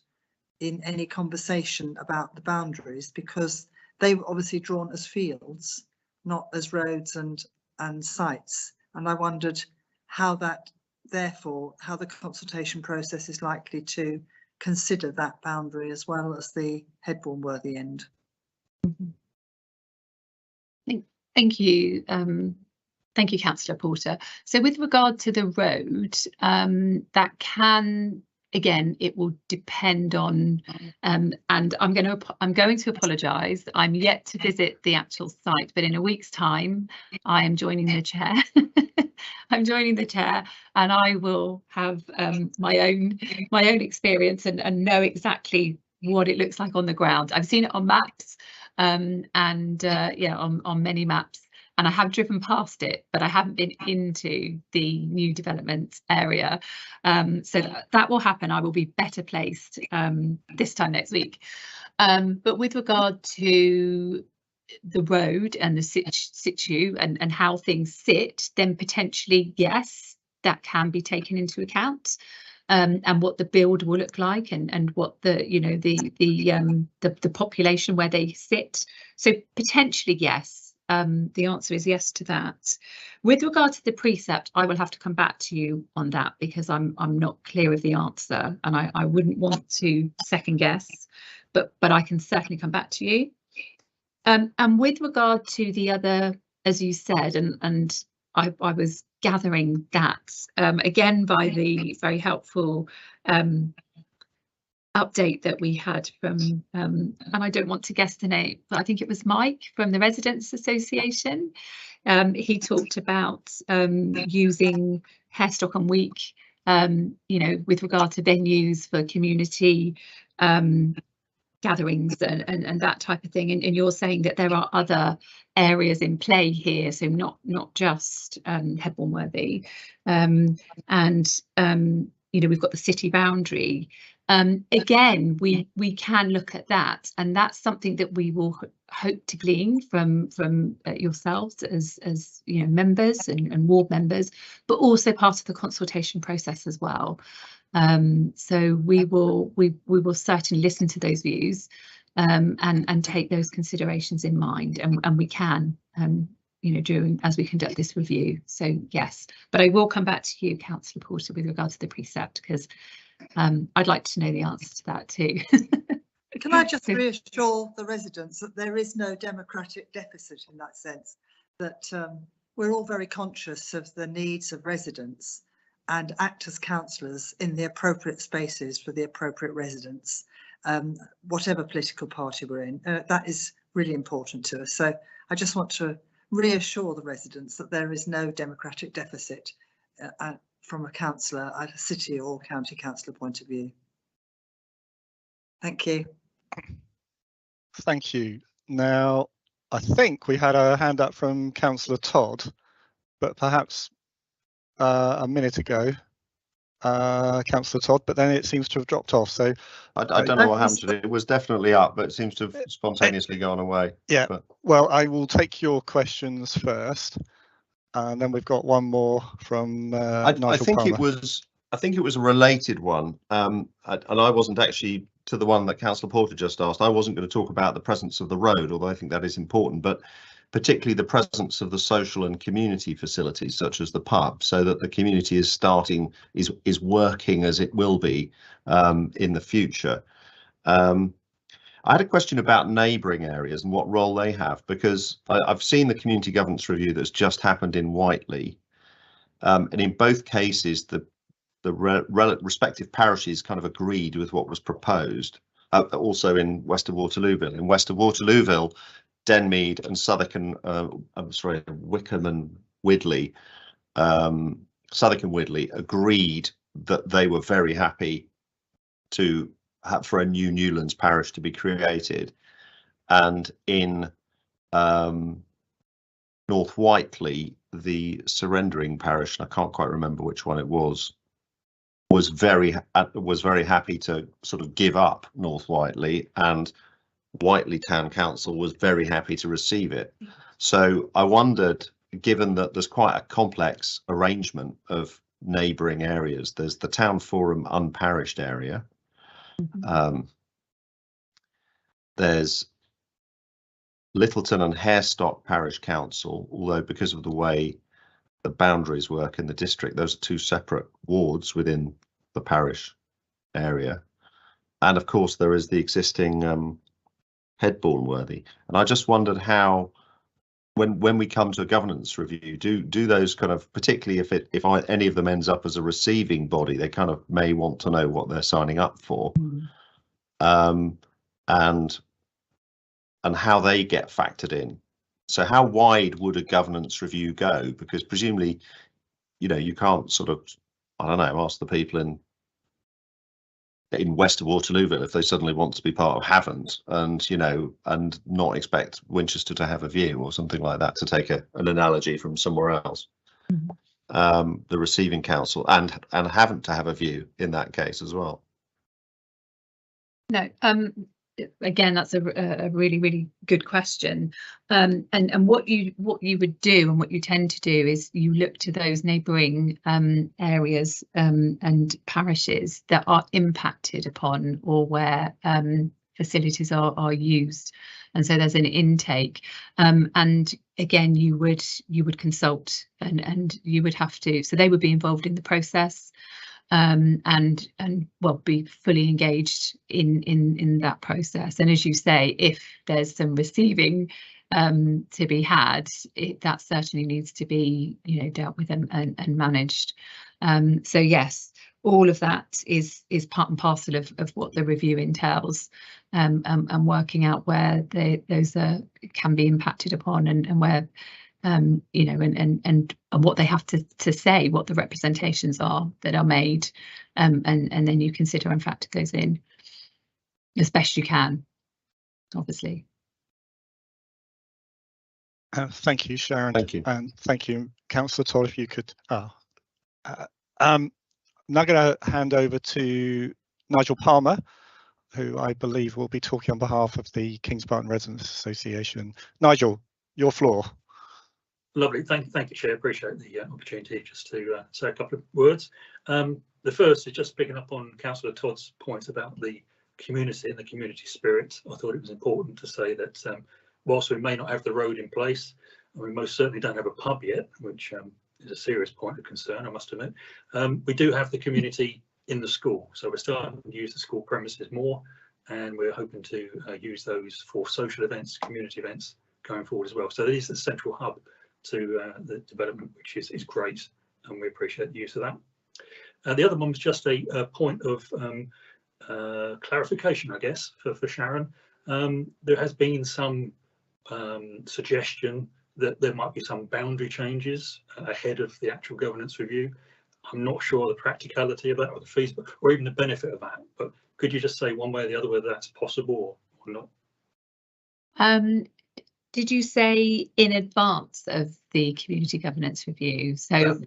in any conversation about the boundaries, because they were obviously drawn as fields, not as roads and sites. And I wondered how that, therefore, how the consultation process is likely to consider that boundary as well as the Headbourne Worthy end. Thank you. Thank you, Councillor Porter. So with regard to the road, that can again, it will depend on, and I'm going to apologise. I'm yet to visit the actual site, but in a week's time, I am joining the chair. I'm joining the chair, and I will have my own experience and know exactly what it looks like on the ground. I've seen it on maps, yeah, on many maps. And I have driven past it, but I haven't been into the new development area. So that will happen. I will be better placed this time next week. But with regard to the road and the situ and how things sit, then potentially, yes, that can be taken into account. And what the build will look like, and what the, you know, the population where they sit. So potentially, yes. The answer is yes to that. With regard to the precept, I will have to come back to you on that, because I'm not clear of the answer, and I wouldn't want to second guess, but I can certainly come back to you. And with regard to the other, as you said, and I was gathering that again by the very helpful update that we had from, and I don't want to guess the name, but I think it was Mike from the Residents Association. He talked about using Hairstock and Week, you know, with regard to venues for community gatherings and that type of thing. And you're saying that there are other areas in play here, so not just Headbourne Worthy, and you know, we've got the city boundary. Again, we can look at that, and that's something that we will hope to glean from yourselves as you know, members and ward members, but also part of the consultation process as well. So we will certainly listen to those views and take those considerations in mind, and we can you know, as we conduct this review. So yes, but I will come back to you, Councillor Porter, with regard to the precept, because I'd like to know the answer to that too. Can I just reassure the residents that there is no democratic deficit in that sense, that we're all very conscious of the needs of residents and act as councillors in the appropriate spaces for the appropriate residents, whatever political party we're in. That is really important to us. So I just want to reassure the residents that there is no democratic deficit from a councillor at a city or county councillor point of view. Thank you. Thank you. Now, I think we had a hand up from Councillor Todd, but perhaps a minute ago, Councillor Todd, but then it seems to have dropped off. So I don't know what happened to it. It was definitely up, but it seems to have spontaneously gone away. Yeah, but well, I will take your questions first, and then we've got one more from Nigel I think Palmer. I think it was a related one, and I wasn't actually to the one that Councillor Porter just asked. I wasn't going to talk about the presence of the road, although I think that is important, but particularly the presence of the social and community facilities such as the pub, so that the community is working as it will be in the future. I had a question about neighbouring areas and what role they have, because I've seen the community governance review that's just happened in Whiteley, and in both cases the respective parishes kind of agreed with what was proposed. Also in West of Waterlooville. In West of Waterlooville, Denmead and Southwark and Wickham and Widley, Southwark and Widley agreed that they were very happy to for a new Newlands parish to be created. And in North Whiteley, the surrendering parish, and I can't quite remember which one it was very happy to sort of give up North Whiteley, and Whiteley Town Council was very happy to receive it. So I wondered, given that there's quite a complex arrangement of neighbouring areas, there's the Town Forum unparished area, there's Littleton and Hairstock Parish Council, although because of the way the boundaries work in the district, those are two separate wards within the parish area. And of course there is the existing Headbourne Worthy, and I just wondered how when we come to a governance review, do those kind of, particularly if any of them ends up as a receiving body, they kind of may want to know what they're signing up for, and how they get factored in. So how wide would a governance review go? Because presumably, you know, you can't sort of, I don't know, ask the people in West of Waterlooville if they suddenly want to be part of Havant, and you know, and not expect Winchester to have a view or something like that, to take an analogy from somewhere else. The receiving council and Havant to have a view in that case as well. No, again, that's a really good question. And what you would do and what you tend to do is you look to those neighbouring areas and parishes that are impacted upon, or where facilities are used, and so there's an intake. And again, you would consult, and you would have to, so they would be involved in the process. And well, be fully engaged in that process. And as you say, if there's some receiving to be had, that certainly needs to be, you know, dealt with and managed. So yes, all of that is part and parcel of what the review entails, and working out where those can be impacted upon, and where you know, and what they have to say, what the representations are that are made, and then you consider and factor those in as best you can, obviously. Thank you, Sharon. Thank you. And thank you, Councillor Todd, if you could. I'm now going to hand over to Nigel Palmer, who I believe will be talking on behalf of the Kings Barton Residents Association. Nigel, your floor. Lovely, thank you, Chair. Appreciate the opportunity just to say a couple of words. The first is just picking up on Councillor Todd's points about the community and the community spirit. I thought it was important to say that whilst we may not have the road in place, and we most certainly don't have a pub yet, which is a serious point of concern, I must admit, we do have the community in the school. So we're starting to use the school premises more, and we're hoping to use those for social events, community events going forward as well. So it is the central hub to the development, which is great, and we appreciate the use of that. The other one was just a point of clarification, I guess, for Sharon. There has been some suggestion that there might be some boundary changes ahead of the actual governance review. I'm not sure the practicality of that, or the fees, or even the benefit of that, but could you just say one way or the other whether that's possible or not? Did you say in advance of the community governance review? So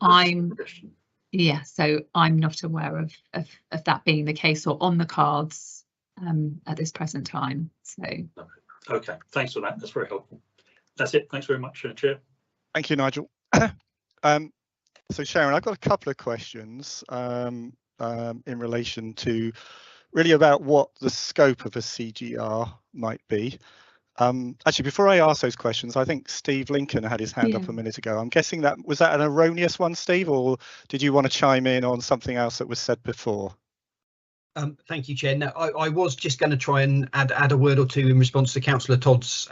yeah, so I'm not aware of that being the case or on the cards at this present time. So okay, thanks for that. That's very helpful. That's it. Thanks very much, Chair. Thank you, Nigel. So Sharon, I've got a couple of questions in relation to really about what the scope of a CGR might be. Actually, before I ask those questions, I think Steve Lincoln had his hand up a minute ago. I'm guessing was that an erroneous one, Steve, or did you want to chime in on something else that was said before? Thank you, Chair. No, I was just going to try and add a word or two in response to Councillor Todd's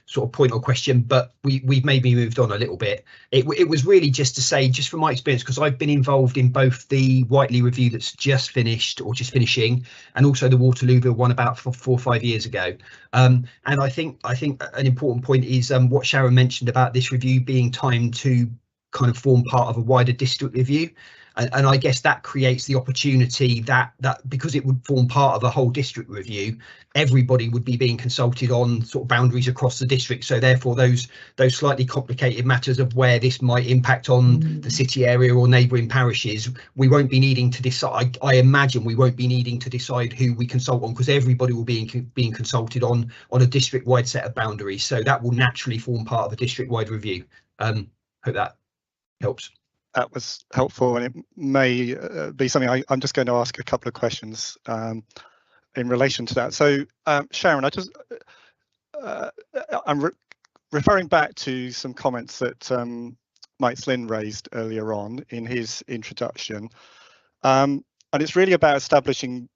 sort of point or question, but we've maybe moved on a little bit. It was really just to say, just from my experience, because I've been involved in both the Whiteley review that's just finished or just finishing, and also the Waterlooville one about 4 or 5 years ago. And I think an important point is what Sharon mentioned about this review being timed to kind of form part of a wider district review. And I guess that creates the opportunity that because it would form part of a whole district review, everybody would be being consulted on sort of boundaries across the district. So therefore, those slightly complicated matters of where this might impact on the city area or neighbouring parishes, we won't be needing to decide. I imagine we won't be needing to decide who we consult on, because everybody will be being consulted on a district-wide set of boundaries. So that will naturally form part of a district-wide review. Hope that helps. That was helpful, and it may be something I'm just going to ask a couple of questions in relation to that. So, Sharon, I'm referring back to some comments that Mike Slynn raised earlier on in his introduction, and it's really about establishing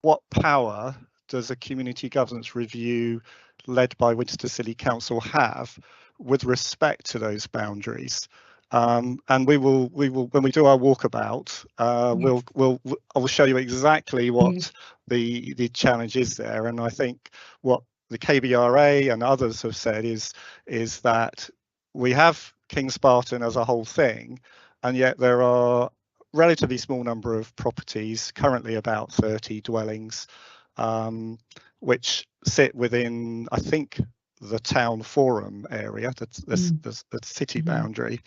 what power does a community governance review led by Winchester City Council have with respect to those boundaries. And we will when we do our walkabout, I will show you exactly what the challenge is there. And I think what the KBRA and others have said is that we have Kings Barton as a whole thing, and yet there are relatively small number of properties, currently about 30 dwellings, which sit within, I think, the town forum area, the city boundary.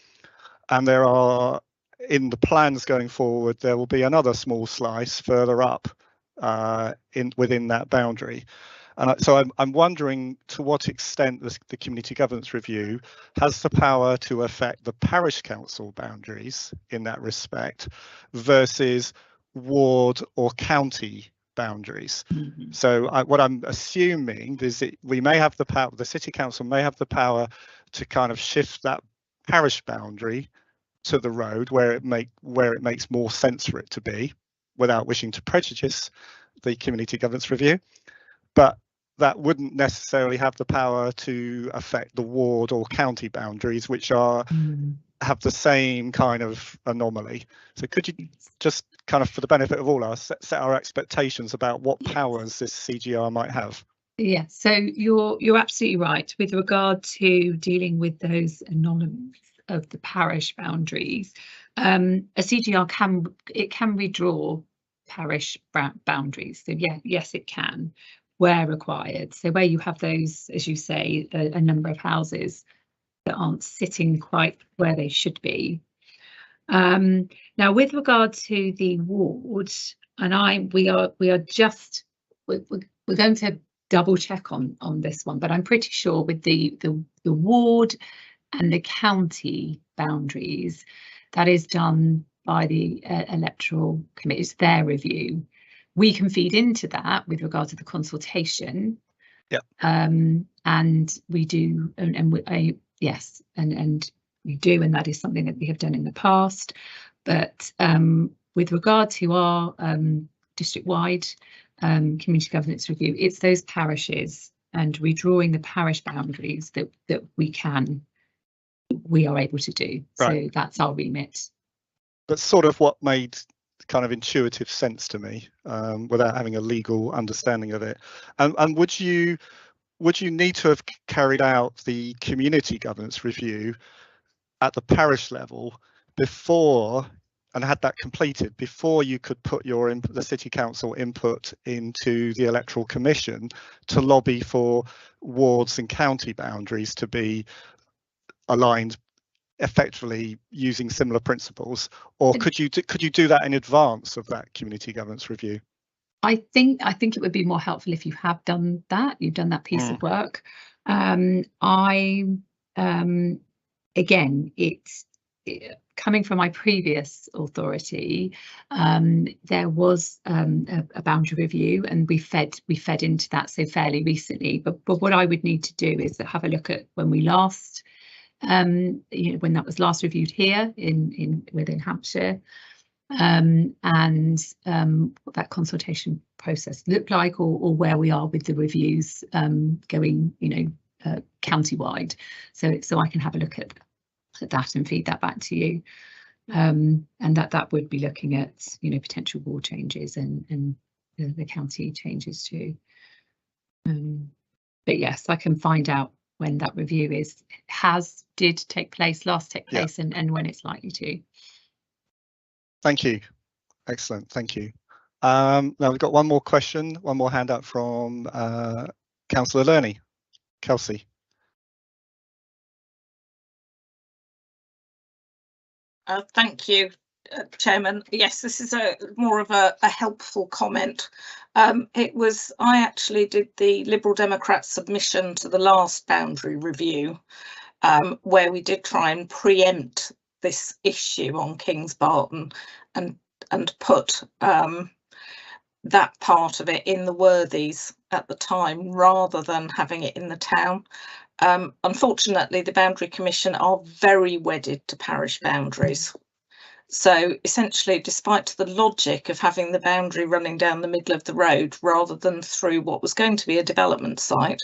And there are, in the plans going forward, there will be another small slice further up within that boundary. And so I'm wondering to what extent the Community Governance Review has the power to affect the parish council boundaries in that respect versus ward or county boundaries. So what I'm assuming is that we may have the power, the City Council may have the power to kind of shift that parish boundary to the road where it makes more sense for it to be, without wishing to prejudice the Community Governance Review. But that wouldn't necessarily have the power to affect the ward or county boundaries, which have the same kind of anomaly. So could you just kind of, for the benefit of all us, set our expectations about what powers this CGR might have? Yeah, so you're absolutely right with regard to dealing with those anomalies of the parish boundaries. A CGR can redraw parish boundaries. So yes, it can, where required. So where you have those, as you say, a number of houses that aren't sitting quite where they should be. Now, with regard to the ward, and we're going to double check on this one, but I'm pretty sure with the ward and the county boundaries, that is done by the electoral committee. It's their review. We can feed into that with regard to the consultation. Yeah. And we do, yes, and we do, and that is something that we have done in the past. But with regard to our district-wide community governance review, it's those parishes and redrawing the parish boundaries that we are able to do. Right. So that's our remit. That's sort of what made kind of intuitive sense to me, without having a legal understanding of it. And would you need to have carried out the community governance review at the parish level before, and had that completed before you could put the City Council input into the Electoral Commission to lobby for wards and county boundaries to be aligned effectively using similar principles, or could you do that in advance of that community governance review? I think it would be more helpful if you have done that. You've done that piece of work. Again, it's coming from my previous authority. There was a boundary review, and we fed into that so fairly recently. But what I would need to do is have a look at when we last, when that was last reviewed here within Hampshire. And what that consultation process looked like, or where we are with the reviews going, county-wide, so I can have a look at that and feed that back to you, and that would be looking at potential ward changes and the county changes too. But yes, I can find out when that review did take place, and when it's likely to. Thank you. Excellent. Thank you. Now we've got one more question, one more hand up from Councillor Lerney. Kelsey. Thank you, Chairman. Yes, this is more of a helpful comment. I actually did the Liberal Democrat submission to the last boundary review, where we did try and preempt this issue on Kings Barton and put that part of it in the worthies at the time rather than having it in the town. Unfortunately, the Boundary Commission are very wedded to parish boundaries. So essentially, despite the logic of having the boundary running down the middle of the road rather than through what was going to be a development site,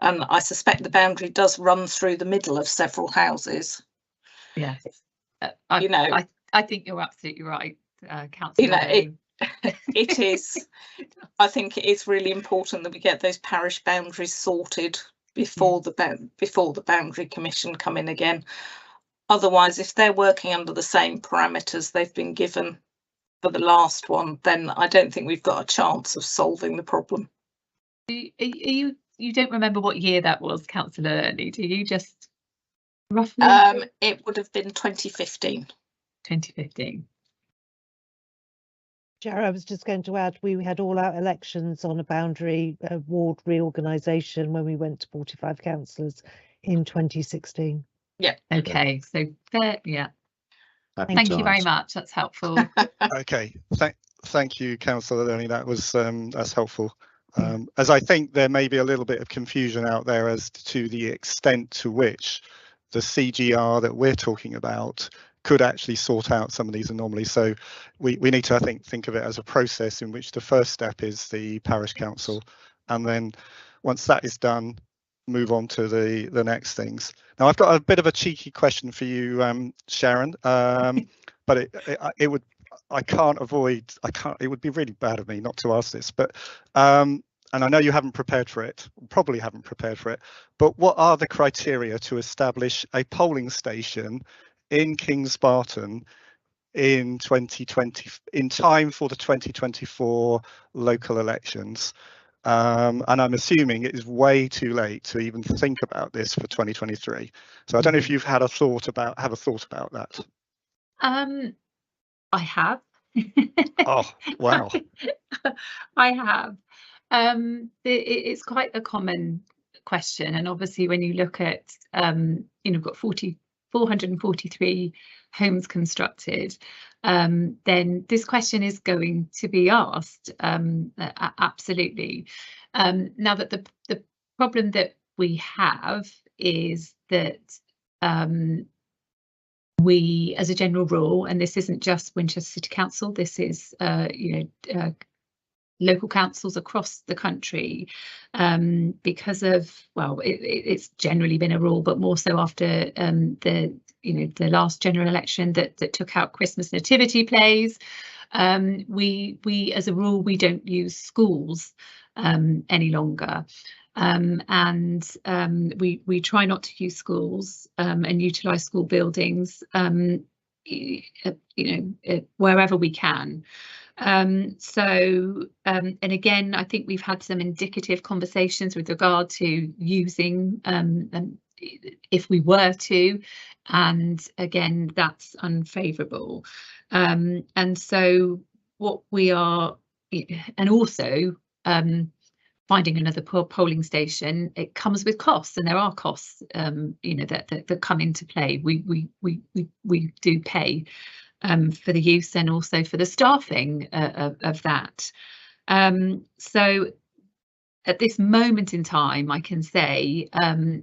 and I suspect the boundary does run through the middle of several houses. Yes, You know, I think you're absolutely right, Councillor. you know, it is. I think it is really important that we get those parish boundaries sorted before the boundary commission come in again. Otherwise, if they're working under the same parameters they've been given for the last one, then I don't think we've got a chance of solving the problem. You don't remember what year that was, Councillor Ernie, do you? Just roughly? It would have been 2015. 2015. Chair, I was just going to add, we had all our elections on a boundary ward reorganisation when we went to 45 councillors in 2016. Yeah. Okay, so yeah. Happy Thank you very times. much. That's helpful. Okay, thank you, Councillor Learning. That was that's helpful. As I think there may be a little bit of confusion out there as to the extent to which the CGR that we're talking about could actually sort out some of these anomalies. So we need to, I think of it as a process in which the first step is the parish council, and then once that is done, move on to the next things. Now I've got a bit of a cheeky question for you, Sharon, but it would, it would be really bad of me not to ask this, but and I know you haven't prepared for it, probably haven't prepared for it, but what are the criteria to establish a polling station in Kings Barton in 2020, in time for the 2024 local elections? And I'm assuming it is way too late to even think about this for 2023. So I don't know if you've had a thought about that. I have. Oh, wow. I have. It's quite a common question, and obviously when you look at we've got 443 homes constructed, then this question is going to be asked, absolutely. Now that the problem that we have is that we, as a general rule, and this isn't just Winchester City Council, this is local councils across the country, because of, well, it's generally been a rule, but more so after the last general election that took out Christmas nativity plays. We as a rule, we don't use schools any longer. We try not to use schools and utilise school buildings, wherever we can. And again, I think we've had some indicative conversations with regard to using if we were to, and again, that's unfavourable. And so what we are, and also finding another polling station, it comes with costs, and there are costs that come into play. We do pay for the use and also for the staffing of that. So at this moment in time, I can say,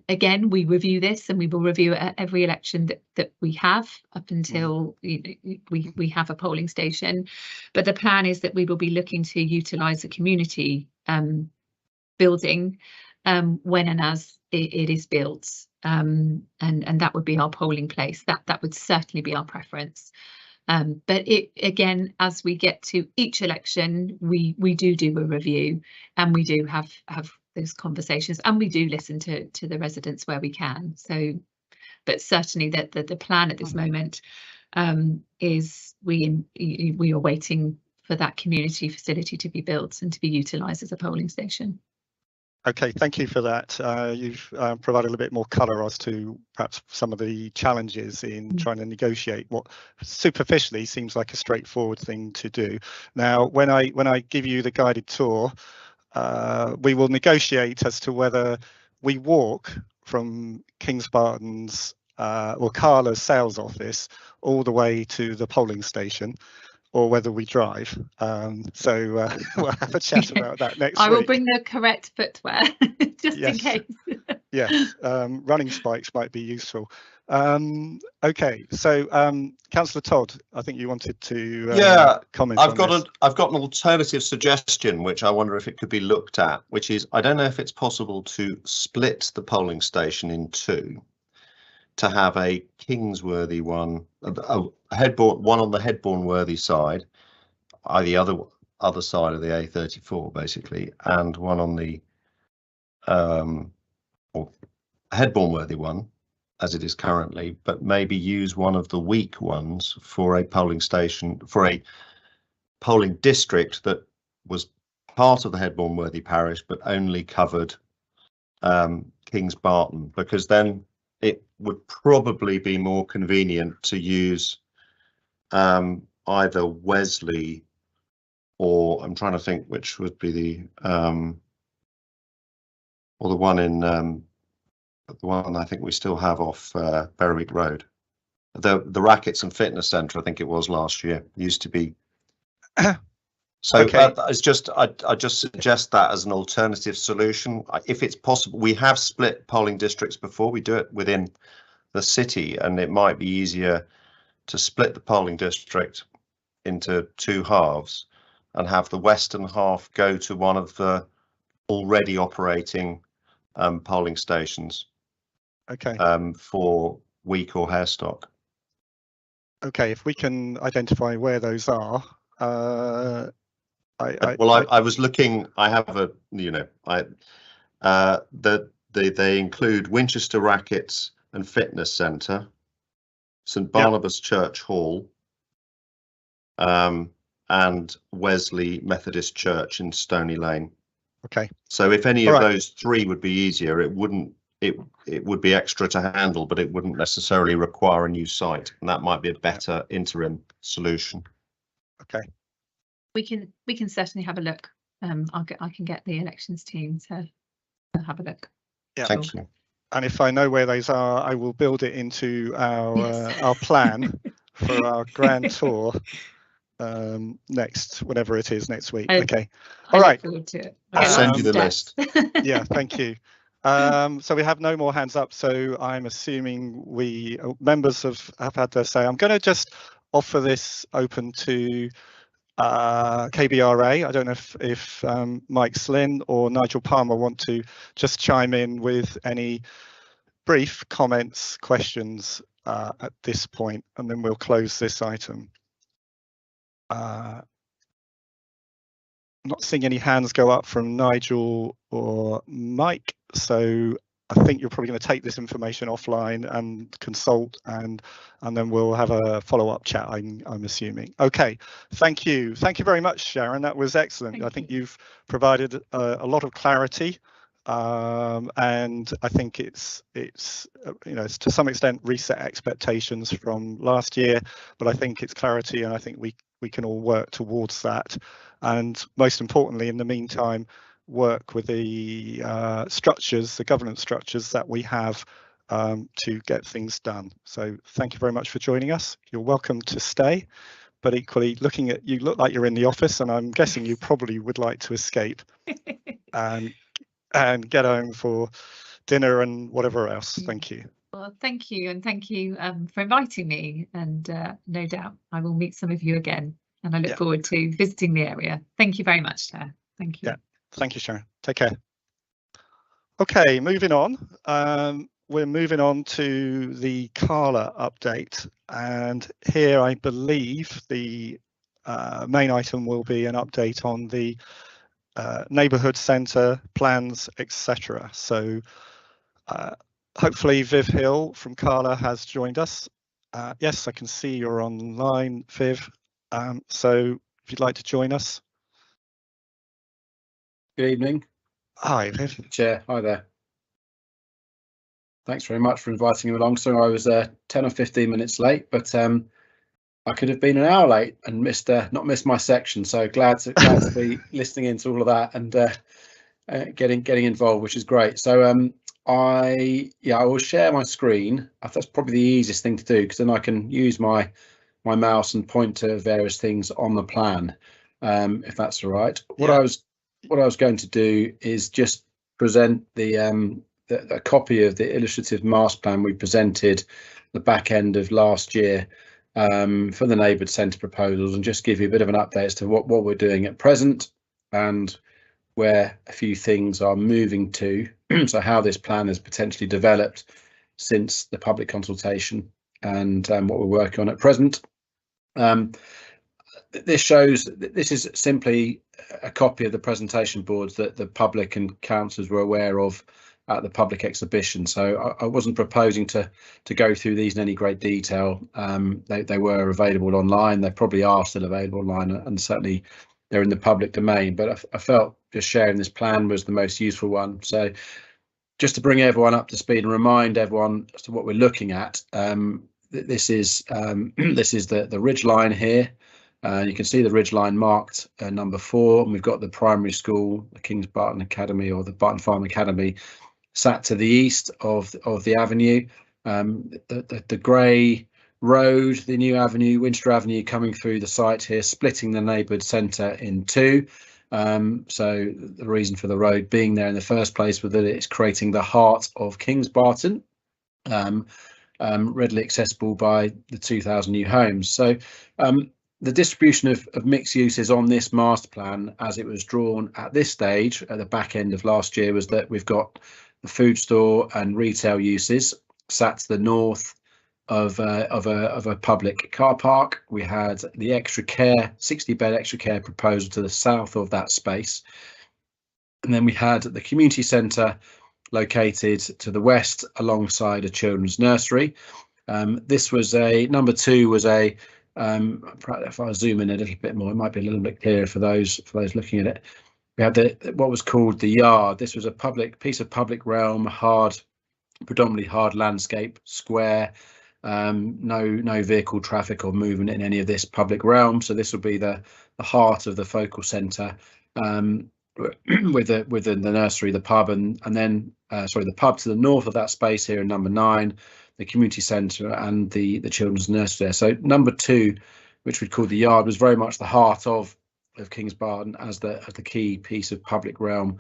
again, we review this, and we will review it at every election that we have up until we have a polling station. But the plan is that we will be looking to utilise the community building when and as it is built, and that would be our polling place. That would certainly be our preference. But again, as we get to each election, we do a review, and we do have those conversations, and we do listen to the residents where we can. So, but certainly that the plan at this moment is we are waiting for that community facility to be built and to be utilised as a polling station. Okay, thank you for that. You've provided a bit more colour as to perhaps some of the challenges in trying to negotiate what superficially seems like a straightforward thing to do. Now, when I give you the guided tour, we will negotiate as to whether we walk from Kings Barton's or Carla's sales office all the way to the polling station, or whether we drive. So we'll have a chat about that next week. I will bring the correct footwear, just in case. Yes, running spikes might be useful. Okay, so Councillor Todd, I think you wanted to comment I've on got this. I've got an alternative suggestion which I wonder if it could be looked at, which is I don't know if it's possible to split the polling station in two, to have a Kingsworthy one, a Headbourne one on the Headbourne-Worthy side, the other side of the A34 basically, and one on the or Headbourne-Worthy one, as it is currently, but maybe use one of the weak ones for a polling station, for a polling district that was part of the Headbourne-Worthy parish, but only covered Kings Barton, because then it would probably be more convenient to use either Wesley or I'm trying to think which would be the or the one in the one I think we still have off Berwick Road, the Rackets and Fitness Centre. I think it was last year. It used to be. So Okay. it's just I just suggest that as an alternative solution if it's possible. We have split polling districts before. We do it within the city, and it might be easier to split the polling district into two halves and have the western half go to one of the already operating polling stations. Okay. For Week or Hairstock. Okay, if we can identify where those are. I was looking. I have a they include Winchester Rackets and Fitness Centre, St Barnabas Church Hall, and Wesley Methodist Church in Stony Lane. Okay. So if any of those three would be easier, it wouldn't. It would be extra to handle, but it wouldn't necessarily require a new site, and that might be a better interim solution. Okay. We can certainly have a look. I can get the elections team to have a look. Yeah. Thank you. And if I know where those are, I will build it into our plan for our grand tour whenever it is next week. Okay. All right. Look forward to it. I'll send you the list. Yeah, thank you. So we have no more hands up, so I'm assuming members have had their say. I'm going to just offer this open to KBRA. I don't know if Mike Slynn or Nigel Palmer want to just chime in with any brief comments, questions at this point, and then we'll close this item. I'm not seeing any hands go up from Nigel or Mike, so I think you're probably going to take this information offline and consult, and then we'll have a follow-up chat, I'm assuming. Okay, thank you very much, Sharon. That was excellent. I think you've provided a lot of clarity, and I think it's to some extent reset expectations from last year, but I think it's clarity, and I think we can all work towards that. And most importantly, in the meantime, work with the structures, the governance structures that we have to get things done. So thank you very much for joining us. You're welcome to stay, but equally looking at you look like you're in the office, and I'm guessing you probably would like to escape and get home for dinner and whatever else. Thank you. Well, thank you, and thank you for inviting me, and no doubt I will meet some of you again, and I look forward to visiting the area. Thank you very much, Chair. Thank you. Yeah, thank you, Sharon. Take care. Okay, moving on. We're moving on to the Carla update, and here I believe the main item will be an update on the neighbourhood centre plans, etc. So hopefully Viv Hill from Carla has joined us. Yes, I can see you're online, Viv. So if you'd like to join us. Good evening. Hi, Viv. Chair, hi there. Thanks very much for inviting me along. So I was 10 or 15 minutes late, but I could have been an hour late and not missed my section. So glad to be listening into all of that and getting involved, which is great. So I will share my screen. That's probably the easiest thing to do, because then I can use my mouse and point to various things on the plan, if that's all right. What I was going to do is just present the a copy of the illustrative master plan we presented the back end of last year for the neighbourhood centre proposals, and just give you a bit of an update as to what we're doing at present and where a few things are moving to. So how this plan has potentially developed since the public consultation, and what we're working on at present. This is simply a copy of the presentation boards that the public and councillors were aware of at the public exhibition. So I wasn't proposing to go through these in any great detail. They were available online. They probably are still available online, and certainly they're in the public domain. But I felt just sharing this plan was the most useful one. So just to bring everyone up to speed and remind everyone as to what we're looking at, this is the ridge line here. You can see the ridge line marked number 4, and we've got the primary school, the Kings Barton Academy, or the Barton Farm Academy, sat to the east of the avenue. The grey road, the new avenue, Winchester Avenue, coming through the site here, splitting the neighbourhood centre in two. So the reason for the road being there in the first place was that it's creating the heart of Kings Barton, readily accessible by the 2,000 new homes. So the distribution of mixed uses on this master plan, as it was drawn at this stage at the back end of last year, was that we've got the food store and retail uses sat to the north of a public car park. We had the extra care, 60-bed extra care proposal to the south of that space, and then we had the community centre located to the west alongside a children's nursery. This was number 2 was a if I zoom in a little bit more, it might be a little bit clearer for those looking at it. We had what was called the yard. This was a piece of public realm, predominantly hard landscape, square, no vehicle traffic or movement in any of this public realm. So this will be the heart of the focal centre, within the nursery, the pub, and then the pub to the north of that space here in number 9. The community centre and the children's nursery there. So number 2, which we'd call the yard, was very much the heart of Kings Barton as the key piece of public realm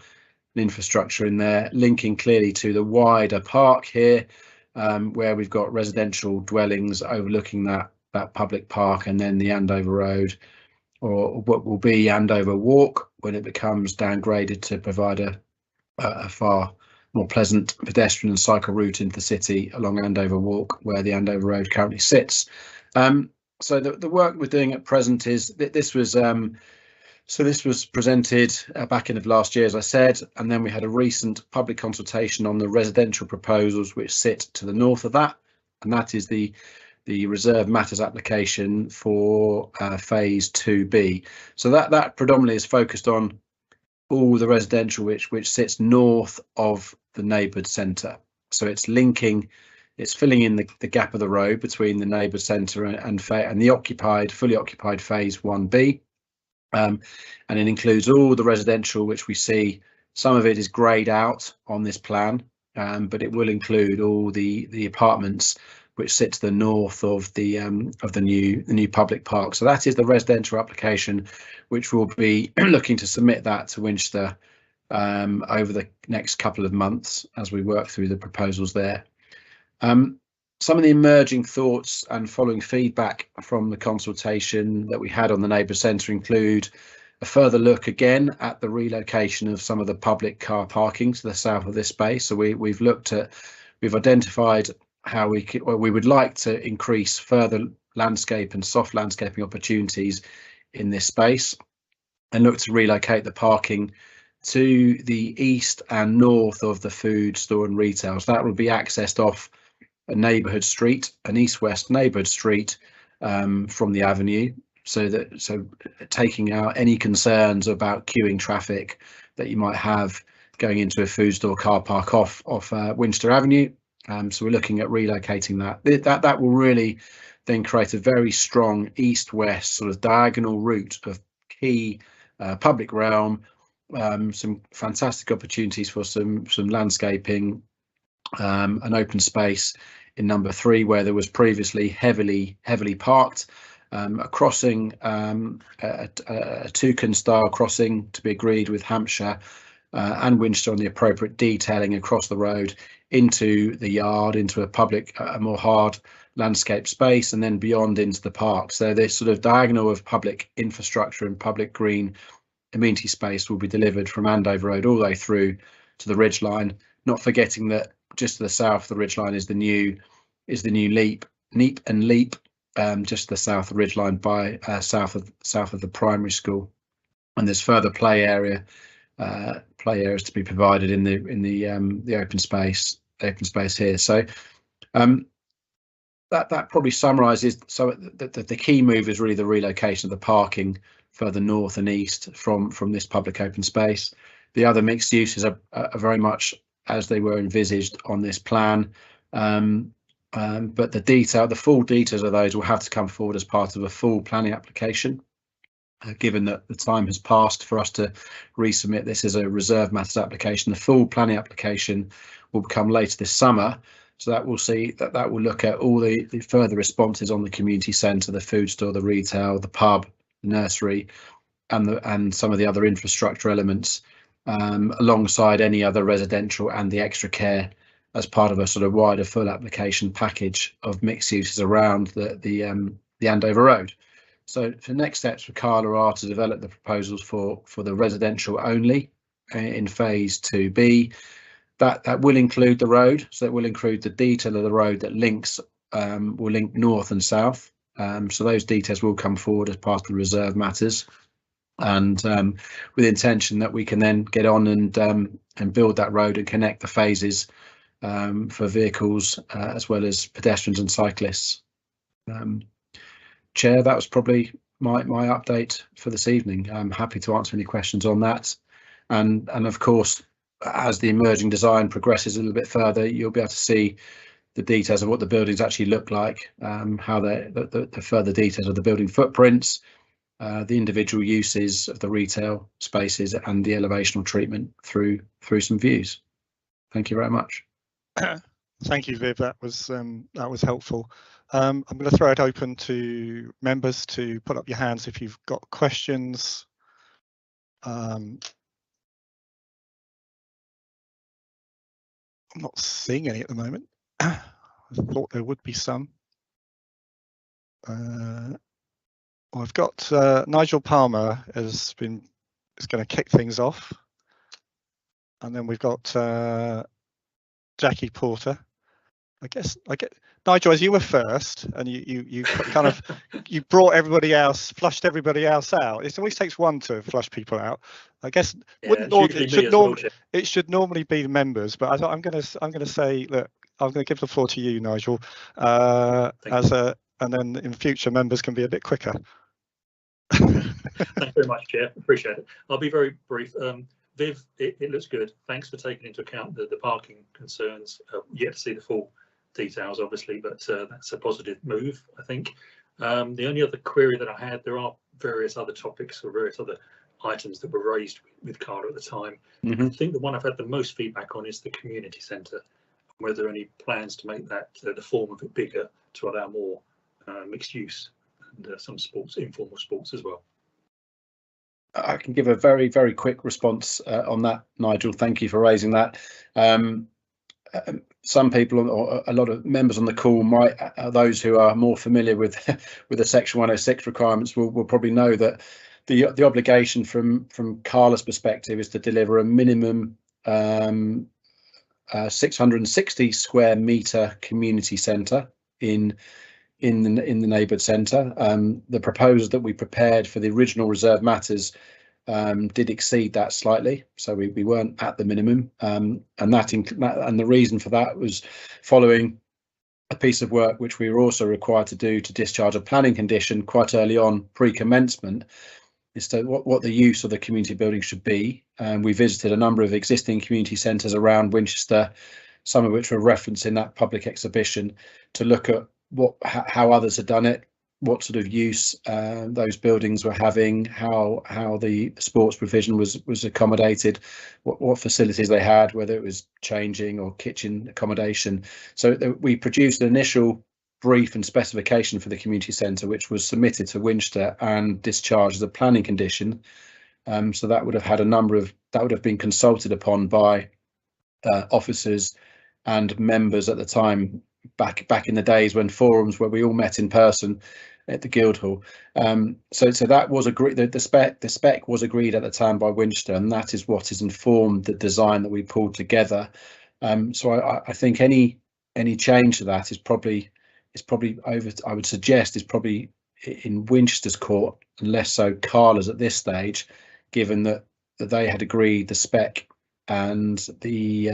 and infrastructure in there, linking clearly to the wider park here, where we've got residential dwellings overlooking that public park, and then the Andover Road, or what will be Andover Walk when it becomes downgraded to provide a far more pleasant pedestrian and cycle route into the city along Andover Walk, where the Andover Road currently sits. So the work we're doing at present is that this was presented back end of last year, as I said, and then we had a recent public consultation on the residential proposals which sit to the north of that, and that is the reserve matters application for phase 2B. So that predominantly is focused on all the residential which sits north of the neighbourhood centre. So it's filling in the gap of the road between the neighbourhood centre and the fully occupied phase 1B. And it includes all the residential which we see. Some of it is greyed out on this plan, but it will include all the apartments which sit to the north of the new public park. So that is the residential application, which we'll be looking to submit that to Winchester over the next couple of months as we work through the proposals there. Some of the emerging thoughts and following feedback from the consultation that we had on the neighbour centre include a further look again at the relocation of some of the public car parking to the south of this space. So we've identified how we would like to increase further landscape and soft landscaping opportunities in this space, and look to relocate the parking to the east and north of the food store and retail. So that will be accessed off a neighbourhood street, an east-west neighbourhood street, from the avenue, so taking out any concerns about queuing traffic that you might have going into a food store car park off Winchester Avenue. So we're looking at relocating that. That will really then create a very strong east-west sort of diagonal route of key public realm, some fantastic opportunities for some landscaping, an open space in number 3 where there was previously heavily parked, a crossing, a toucan style crossing to be agreed with Hampshire and Winchester on the appropriate detailing across the road into the yard, into a more hard landscape space, and then beyond into the park. So this sort of diagonal of public infrastructure and public green amenity space will be delivered from Andover Road all the way through to the ridgeline, not forgetting that just to the south the ridgeline is the new Neep and Leap, just to the south of the ridgeline by south of the primary school. And there's further play areas to be provided in the open space here. So that probably summarises. So the key move is really the relocation of the parking further north and east from this public open space. The other mixed uses are very much as they were envisaged on this plan, but the full details of those will have to come forward as part of a full planning application. Given that the time has passed for us to resubmit this as a reserve matters application, the full planning application will come later this summer. So that will look at all the further responses on the community centre, the food store, the retail, the pub, the nursery, and some of the other infrastructure elements, alongside any other residential and the extra care as part of a sort of wider full application package of mixed uses around the Andover Road. So the next steps for Carla are to develop the proposals for the residential only in phase 2B. That will include the road, so it will include the detail of the road that will link north and south. So those details will come forward as part of the reserve matters, and with the intention that we can then get on and build that road and connect the phases for vehicles as well as pedestrians and cyclists. Chair, that was probably my update for this evening. I'm happy to answer any questions on that, and of course, as the emerging design progresses a little bit further, you'll be able to see the details of what the buildings actually look like, how the further details of the building footprints, the individual uses of the retail spaces, and the elevational treatment through some views. Thank you very much. Thank you, Viv. That was helpful. I'm going to throw it open to members to put up your hands if you've got questions. I'm not seeing any at the moment. I thought there would be some. I've got Nigel Palmer is going to kick things off, and then we've got Jackie Porter. I get Nigel, as you were first, and you kind of you brought everybody else, flushed everybody else out. It always takes one to flush people out. I guess it should normally be the members, but I'm going to say that I'm going to give the floor to you, Nigel, and then in future members can be a bit quicker. Thanks very much, Chair. Appreciate it. I'll be very brief. Viv, it looks good. Thanks for taking into account the parking concerns. Yet to see the full details, obviously, but that's a positive move, I think. The only other query that I had, there are various other topics or various other items that were raised with Carla at the time. Mm-hmm. I think the one I've had the most feedback on is the community centre, whether there are any plans to make that the form of it bigger to allow more mixed use and some sports, informal sports as well. I can give a very, very quick response on that, Nigel. Thank you for raising that. Some people, or a lot of members on the call, those who are more familiar with the Section 106 requirements will probably know that the obligation from Carla's perspective is to deliver a minimum 660 square metre community centre in the neighbourhood centre. The proposals that we prepared for the original reserve matters did exceed that slightly, so we weren't at the minimum, and the reason for that was following a piece of work which we were also required to do to discharge a planning condition quite early on pre-commencement, is to what the use of the community building should be. And we visited a number of existing community centres around Winchester, some of which were referenced in that public exhibition, to look at how others had done it, what sort of use those buildings were having, how the sports provision was accommodated, what facilities they had, whether it was changing or kitchen accommodation. So we produced an initial brief and specification for the community centre, which was submitted to Winchester and discharged as a planning condition. So that would have had that would have been consulted upon by officers and members at the time, back in the days when forums where we all met in person at the Guildhall. So that was agreed. The spec was agreed at the time by Winchester, and that is what has informed the design that we pulled together. So I think any change to that is probably over. I would suggest is probably in Winchester's court, and less so Carla's at this stage, given that they had agreed the spec and the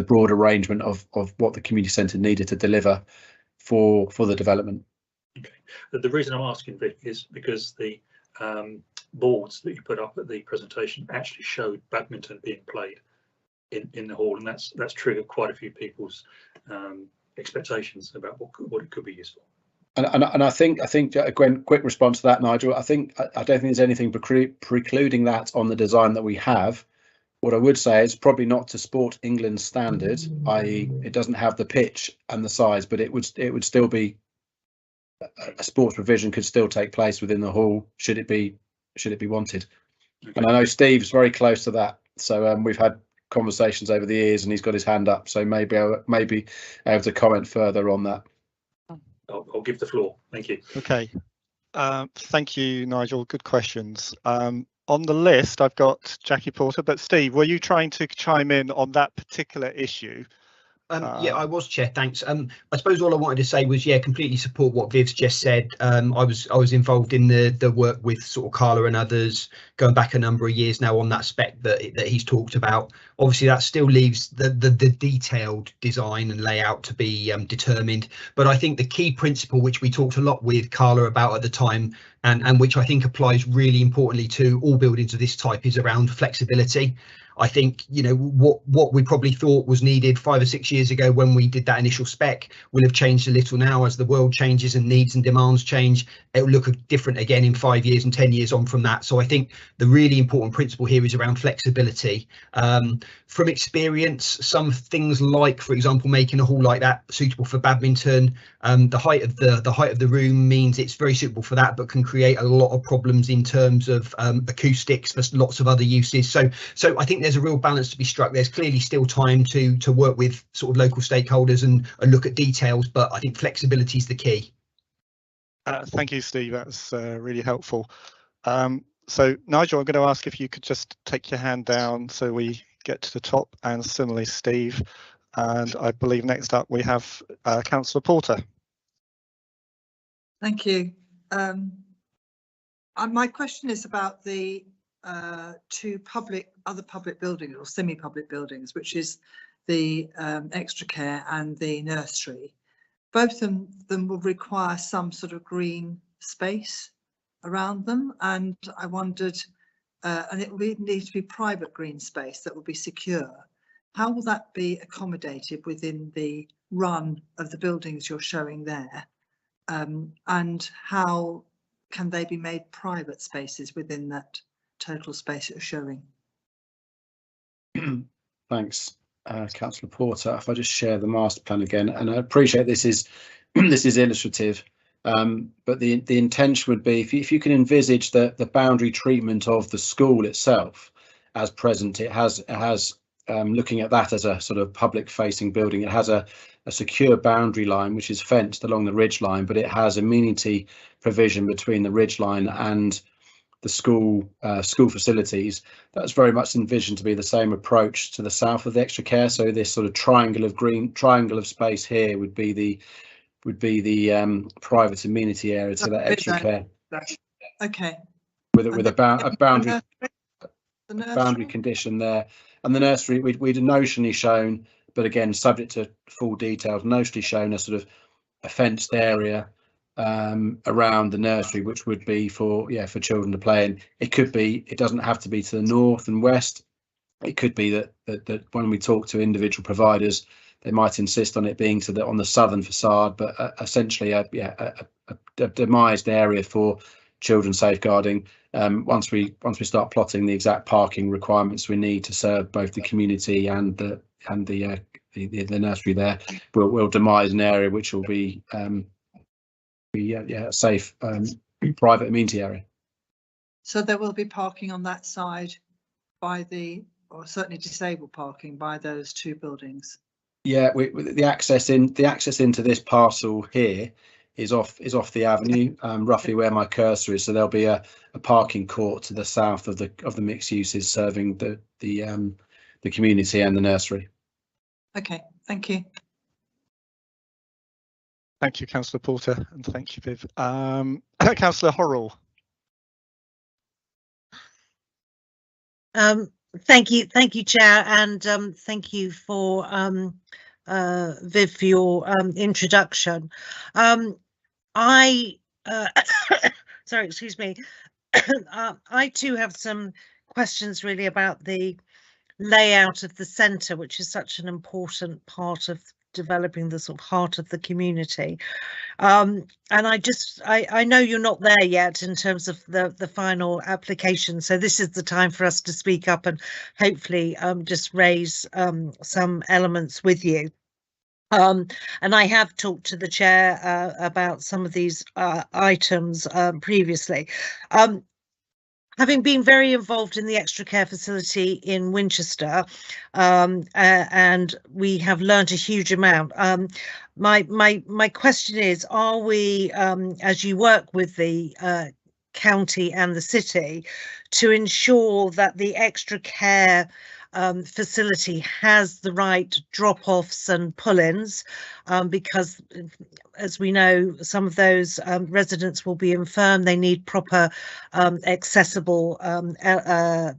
broad arrangement of what the community centre needed to deliver for the development. Okay. The reason I'm asking, Vic, is because the boards that you put up at the presentation actually showed badminton being played in the hall, and that's triggered quite a few people's expectations about what it could be used for. And I think Gwen, quick response to that, Nigel. I don't think there's anything precluding that on the design that we have. What I would say is probably not to Sport England standard, i.e. it doesn't have the pitch and the size, but it would still be a sports provision could still take place within the hall should it be wanted. Okay. And I know Steve's very close to that, so we've had conversations over the years, and he's got his hand up, so maybe able to comment further on that. I'll give the floor. Thank you. Okay. Thank you, Nigel. Good questions. On the list, I've got Jackie Porter, but Steve, were you trying to chime in on that particular issue? Yeah, I was, Chair. Thanks. I suppose all I wanted to say was, yeah, completely support what Viv's just said. I was involved in the work with sort of Carla and others going back a number of years now on that spec that he's talked about. Obviously, that still leaves the detailed design and layout to be determined. But I think the key principle, which we talked a lot with Carla about at the time, and which I think applies really importantly to all buildings of this type, is around flexibility. I think, you know, what we probably thought was needed 5 or 6 years ago when we did that initial spec will have changed a little now as the world changes and needs and demands change. It will look different again in 5 years and 10 years on from that. So I think the really important principle here is around flexibility. From experience, some things like, for example, making a hall like that suitable for badminton, the height of the room means it's very suitable for that, but can create a lot of problems in terms of acoustics for lots of other uses. So I think there's a real balance to be struck. There's clearly still time to work with sort of local stakeholders and look at details, but I think flexibility is the key. Thank you, Steve. That's really helpful. So Nigel, I'm going to ask if you could just take your hand down so we get to the top, and similarly Steve, and I believe next up we have Councillor Porter. Thank you. My question is about the two other public buildings or semi-public buildings, which is the extra care and the nursery. Both of them will require some sort of green space around them, and I wondered, and it will need to be private green space that will be secure. How will that be accommodated within the run of the buildings you're showing there, and how can they be made private spaces within that total space you're showing? Thanks, Councillor Porter. If I just share the master plan again, and I appreciate this is illustrative, but the intention would be if you can envisage the boundary treatment of the school itself as present. It has looking at that as a sort of public facing building, it has a secure boundary line which is fenced along the ridge line, but it has amenity provision between the ridge line and the school facilities. That's very much envisioned to be the same approach to the south of the extra care. So this sort of triangle of space here would be the private amenity area to that extra care. Okay. With a boundary condition there, and the nursery we'd notionally shown, but again subject to full details, notionally shown a sort of a fenced area around the nursery, which would be for children to play in. It doesn't have to be to the north and west. It could be that when we talk to individual providers, they might insist on it being on the southern facade, but essentially a demised area for children safeguarding. Once we start plotting the exact parking requirements we need to serve both the community and the nursery there, we'll demise an area which will be a safe private amenity area. So there will be parking on that side by the or certainly disabled parking by those two buildings? Yeah, the access into this parcel here is off the avenue, roughly where my cursor is. So there'll be a parking court to the south of the mixed uses serving the community and the nursery. Okay, thank you. Thank you, Councillor Porter, and thank you, Viv. Councillor Horrell. Thank you, Chair, and thank you for Viv for your introduction. Sorry, excuse me. I too have some questions really about the layout of the centre, which is such an important part of developing the sort of heart of the community. And I know you're not there yet in terms of the final application, so this is the time for us to speak up and hopefully just raise some elements with you. And I have talked to the chair about some of these items previously. Having been very involved in the extra care facility in Winchester, and we have learned a huge amount. My question is, are we, as you work with the county and the city, to ensure that the extra care facility has the right drop-offs and pull-ins, because as we know, some of those residents will be infirm, they need proper accessible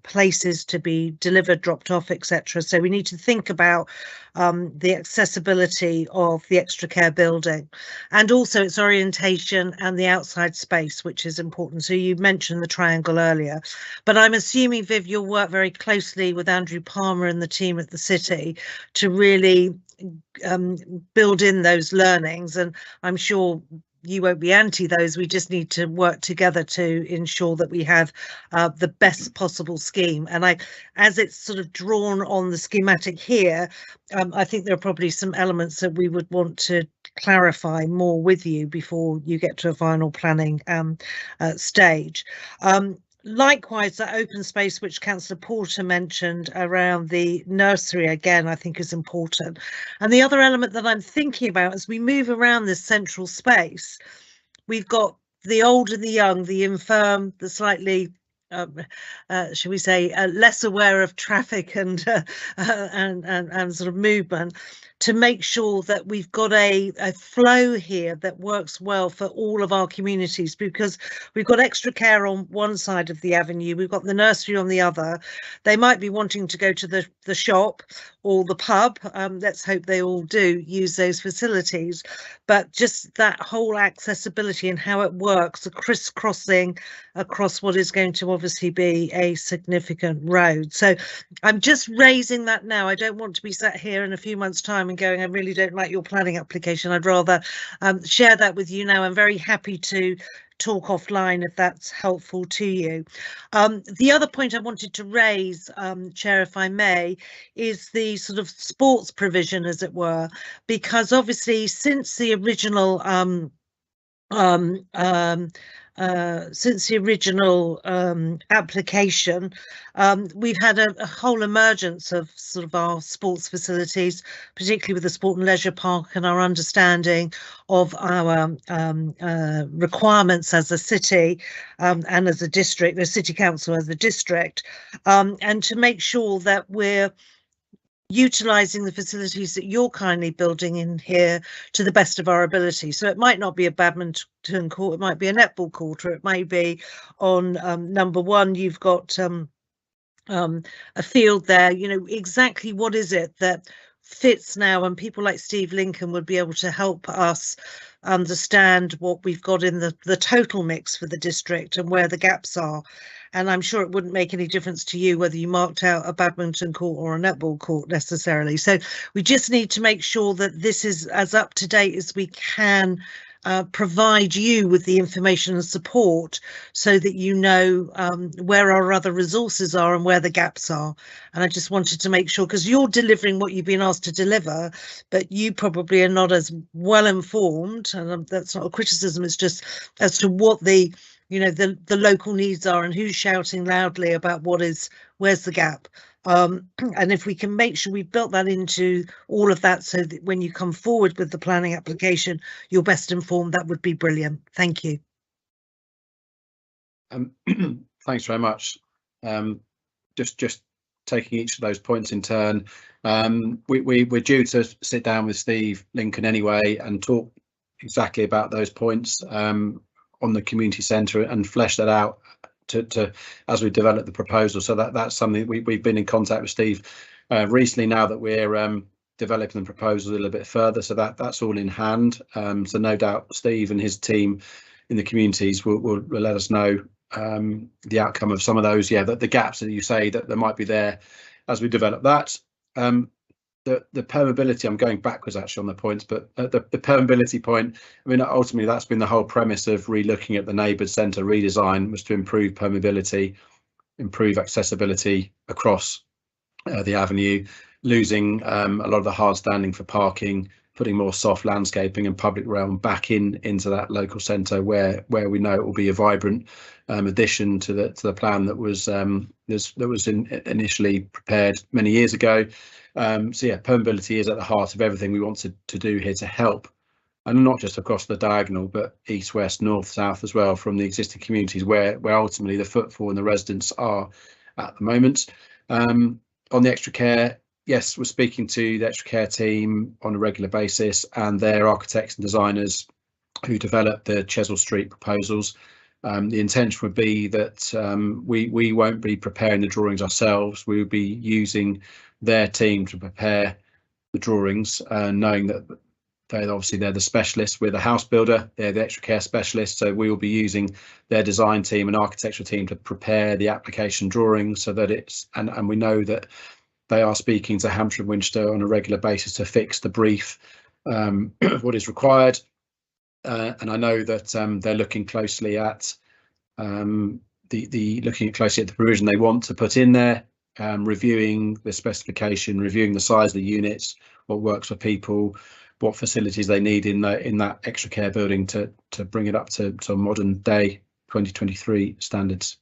places to be delivered, dropped off, etc. So we need to think about the accessibility of the extra care building and also its orientation and the outside space, which is important. So you mentioned the triangle earlier, but I'm assuming, Viv, you'll work very closely with Andrew Palmer and the team at the city to really build in those learnings, and I'm sure you won't be anti those. We just need to work together to ensure that we have the best possible scheme. And as it's sort of drawn on the schematic here, I think there are probably some elements that we would want to clarify more with you before you get to a final planning stage. Likewise, that open space which Councillor Porter mentioned around the nursery, again, I think is important. And the other element that I'm thinking about as we move around this central space, we've got the old and the young, the infirm, the slightly shall we say, less aware of traffic and sort of movement, to make sure that we've got a flow here that works well for all of our communities, because we've got extra care on one side of the avenue, we've got the nursery on the other. They might be wanting to go to the shop or the pub. Let's hope they all do use those facilities, but just that whole accessibility and how it works, the crisscrossing across what is going to obviously be a significant road. So I'm just raising that now. I don't want to be sat here in a few months' time and going, I really don't like your planning application. I'd rather share that with you now. I'm very happy to talk offline if that's helpful to you. The other point I wanted to raise, Chair, if I may, is the sort of sports provision, as it were, because obviously since the original application, we've had a whole emergence of sort of our sports facilities, particularly with the Sport and Leisure Park, and our understanding of our requirements as a city and as a district, the City Council as a district, and to make sure that we're utilising the facilities that you're kindly building in here to the best of our ability. So it might not be a badminton court, it might be a netball court, or it may be on number one, you've got a field there. You know, exactly what is it that fits now, and people like Steve Lincoln would be able to help us understand what we've got in the total mix for the district and where the gaps are. And I'm sure it wouldn't make any difference to you whether you marked out a badminton court or a netball court necessarily. So we just need to make sure that this is as up to date as we can provide you with the information and support so that you know where our other resources are and where the gaps are. And I just wanted to make sure, because you're delivering what you've been asked to deliver, but you probably are not as well informed, and that's not a criticism, it's just as to what the the local needs are and who's shouting loudly about where's the gap. And if we can make sure we've built that into all of that, so that when you come forward with the planning application, you're best informed, that would be brilliant. Thank you. Thanks very much. Just taking each of those points in turn. We're due to sit down with Steve Lincoln anyway and talk exactly about those points on the community centre and flesh that out to as we develop the proposal. So that's something we've been in contact with Steve recently, now that we're developing the proposal a little bit further. So that's all in hand. So no doubt Steve and his team in the communities will let us know the outcome of some of those, the gaps that you say that there might be there as we develop that. The permeability, I'm going backwards actually on the points, but the permeability point, I mean, ultimately that's been the whole premise of re-looking at the neighbourhood centre redesign, was to improve permeability, improve accessibility across the avenue, losing a lot of the hard standing for parking, putting more soft landscaping and public realm back into that local centre where we know it will be a vibrant addition to the plan that was initially prepared many years ago. So yeah, permeability is at the heart of everything we want to do here to help, and not just across the diagonal, but east, west, north, south as well, from the existing communities where ultimately the footfall and the residents are at the moment. On the extra care, yes, we're speaking to the extra care team on a regular basis and their architects and designers who develop the Chesil Street proposals. The intention would be that we won't be preparing the drawings ourselves. We will be using their team to prepare the drawings, knowing that they're the specialists. We're the house builder, they're the extra care specialists, so we will be using their design team and architectural team to prepare the application drawings, so that it's and we know that they are speaking to Hampshire and Winchester on a regular basis to fix the brief of what is required. And I know that they're looking closely at the provision they want to put in there, reviewing the specification, reviewing the size of the units, what works for people, what facilities they need in that extra care building to bring it up to modern day 2023 standards.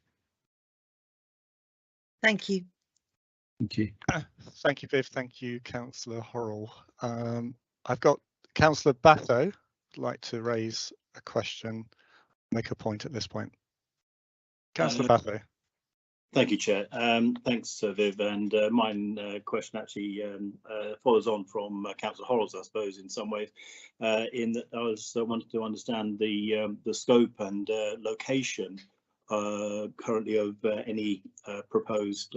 Thank you. Thank you. Thank you, Viv. Thank you, Councillor Horrell. I've got Councillor Batho like to raise a question, make a point at this point. Councillor Batho. Thank you, Chair. Thanks, Viv. And mine question actually follows on from Councillor Horrell's, I suppose, in some ways, in that I wanted to understand the scope and location currently of any proposed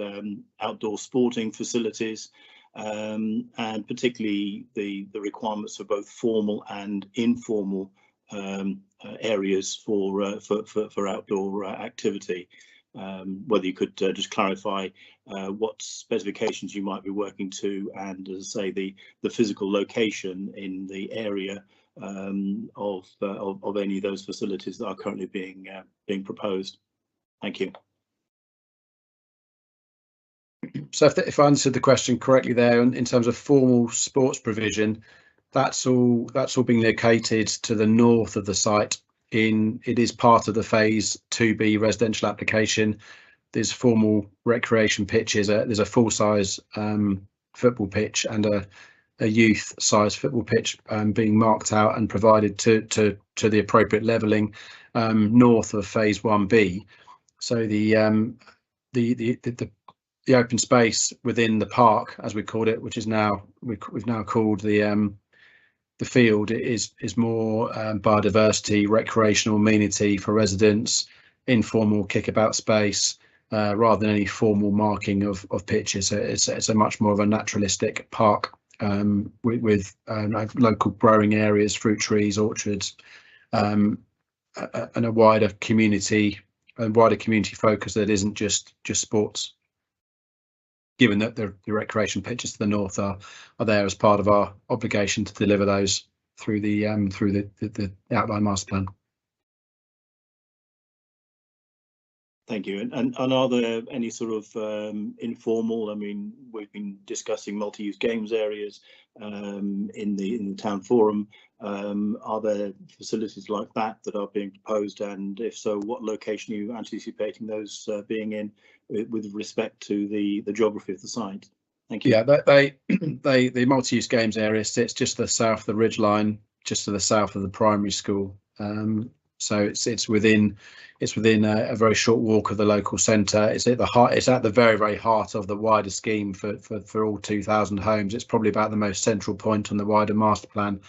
outdoor sporting facilities, and particularly the requirements for both formal and informal areas for outdoor activity. Whether you could just clarify what specifications you might be working to, and as I say, the physical location in the area of any of those facilities that are currently being proposed. Thank you. So if I answered the question correctly there, in terms of formal sports provision, that's all being located to the north of the site. It is part of the phase 2B residential application. There's formal recreation pitches. There's a full-size football pitch and a youth-size football pitch being marked out and provided to the appropriate levelling north of phase 1B. So the open space within the park, as we called it, which is now we've now called the field, is more biodiversity, recreational amenity for residents, informal kickabout space, rather than any formal marking of pitches. So it's a much more of a naturalistic park with local growing areas, fruit trees, orchards, and a wider community focus that isn't just sports. Given that the recreation pitches to the north are there as part of our obligation to deliver those through the outline master plan. Thank you. And are there any sort of informal? I mean, we've been discussing multi-use games areas in the town forum. Are there facilities like that that are being proposed? And if so, what location are you anticipating those being in with respect to the geography of the site? Thank you. Yeah, the multi-use games area sits just to the south of the ridgeline, just to the south of the primary school. So it's within a very short walk of the local centre. It's at the heart. It's at the very heart of the wider scheme for all 2,000 homes. It's probably about the most central point on the wider master plan.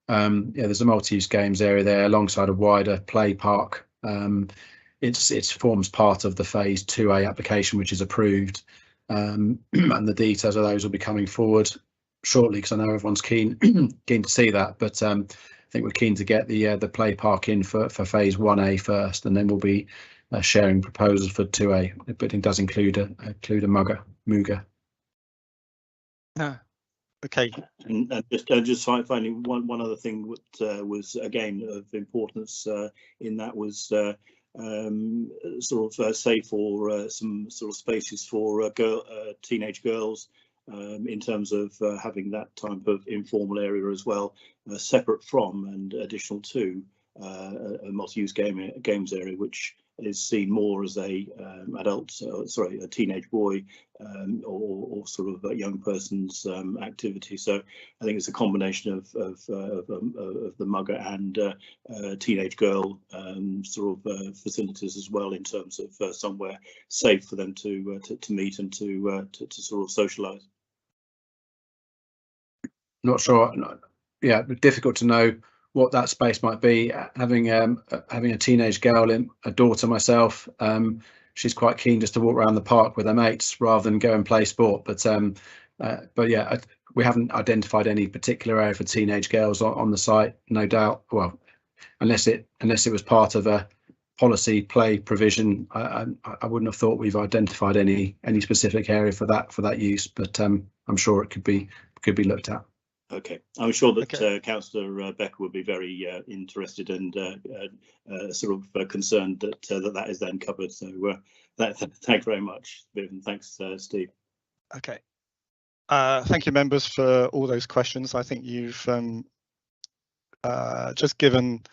Yeah, there's a multi-use games area there alongside a wider play park. It forms part of the phase 2A application, which is approved, and the details of those will be coming forward shortly because I know everyone's keen to see that. But I think we're keen to get the play park in for phase 1A first, and then we'll be sharing proposals for 2A. But it does include a Muga. Okay. And just finally, one other thing that was again of importance in that was sort of save for some sort of spaces for teenage girls. In terms of having that type of informal area as well, separate from and additional to a multi-use games area, which is seen more as a a teenage boy or sort of a young person's activity. So I think it's a combination of the mugger and teenage girl sort of facilities as well, in terms of somewhere safe for them to meet and to sort of socialise. Not sure. Yeah, difficult to know what that space might be. Having a teenage girl, a daughter myself, she's quite keen just to walk around the park with her mates rather than go and play sport. But yeah, we haven't identified any particular area for teenage girls on the site, no doubt. Well, unless it was part of a policy play provision, I wouldn't have thought we've identified any specific area for that use. But I'm sure it could be looked at. Okay, I'm sure that Councillor Becker would be very interested and sort of concerned that that is then covered. So thank you very much, Viv, and thanks, Steve. Okay. Thank you, members, for all those questions. I think you've just given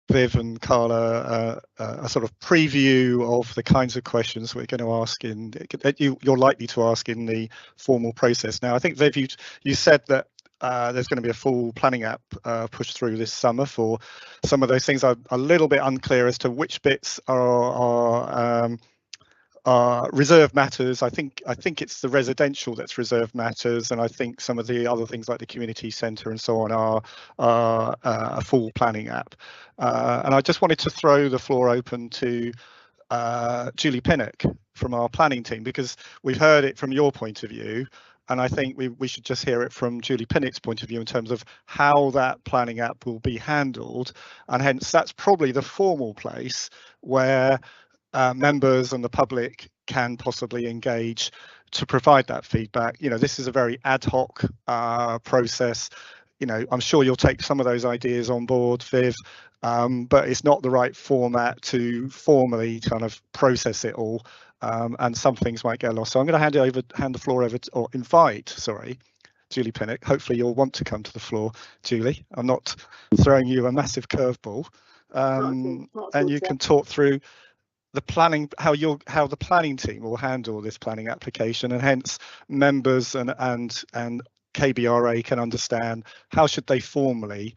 Viv and Carla a sort of preview of the kinds of questions we're going to ask you're likely to ask in the formal process. Now, I think, Viv, you said that there's going to be a full planning app pushed through this summer for some of those things. I'm a little bit unclear as to which bits are reserved matters. I think it's the residential that's reserved matters, and I think some of the other things like the community centre and so on are a full planning app. And I just wanted to throw the floor open to Julie Pinnock from our planning team, because we've heard it from your point of view, and I think we should just hear it from Julie Pinnock's point of view in terms of how that planning app will be handled, and hence that's probably the formal place where members and the public can possibly engage to provide that feedback. You know, this is a very ad hoc process. You know, I'm sure you'll take some of those ideas on board, Viv, but it's not the right format to formally kind of process it all, and some things might get lost. So I'm going to hand the floor over to, or invite, sorry, Julie Pinnock. Hopefully you'll want to come to the floor, Julie. I'm not throwing you a massive curveball, and you can talk through the planning, how the planning team will handle this planning application, and hence members and KBRA can understand how should they formally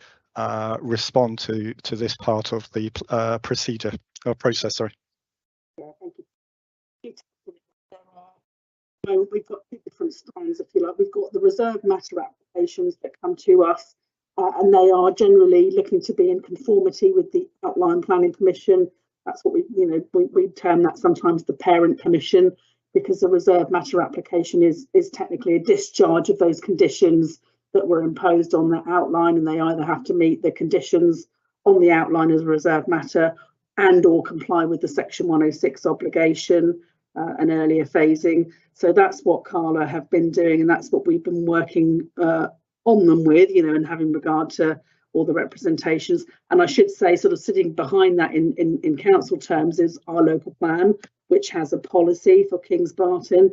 respond to this part of the procedure or process. Sorry. Yeah, thank you. So we've got two different strands, if you like. We've got the reserved matter applications that come to us, and they are generally looking to be in conformity with the outline planning permission. That's what we term that sometimes the parent permission, because the reserved matter application is technically a discharge of those conditions that were imposed on the outline, and they either have to meet the conditions on the outline as a reserved matter and or comply with the Section 106 obligation and earlier phasing. So that's what Carla have been doing, and that's what we've been working on them with, and having regard to all the representations. And I should say, sort of sitting behind that in council terms is our local plan, which has a policy for Kings Barton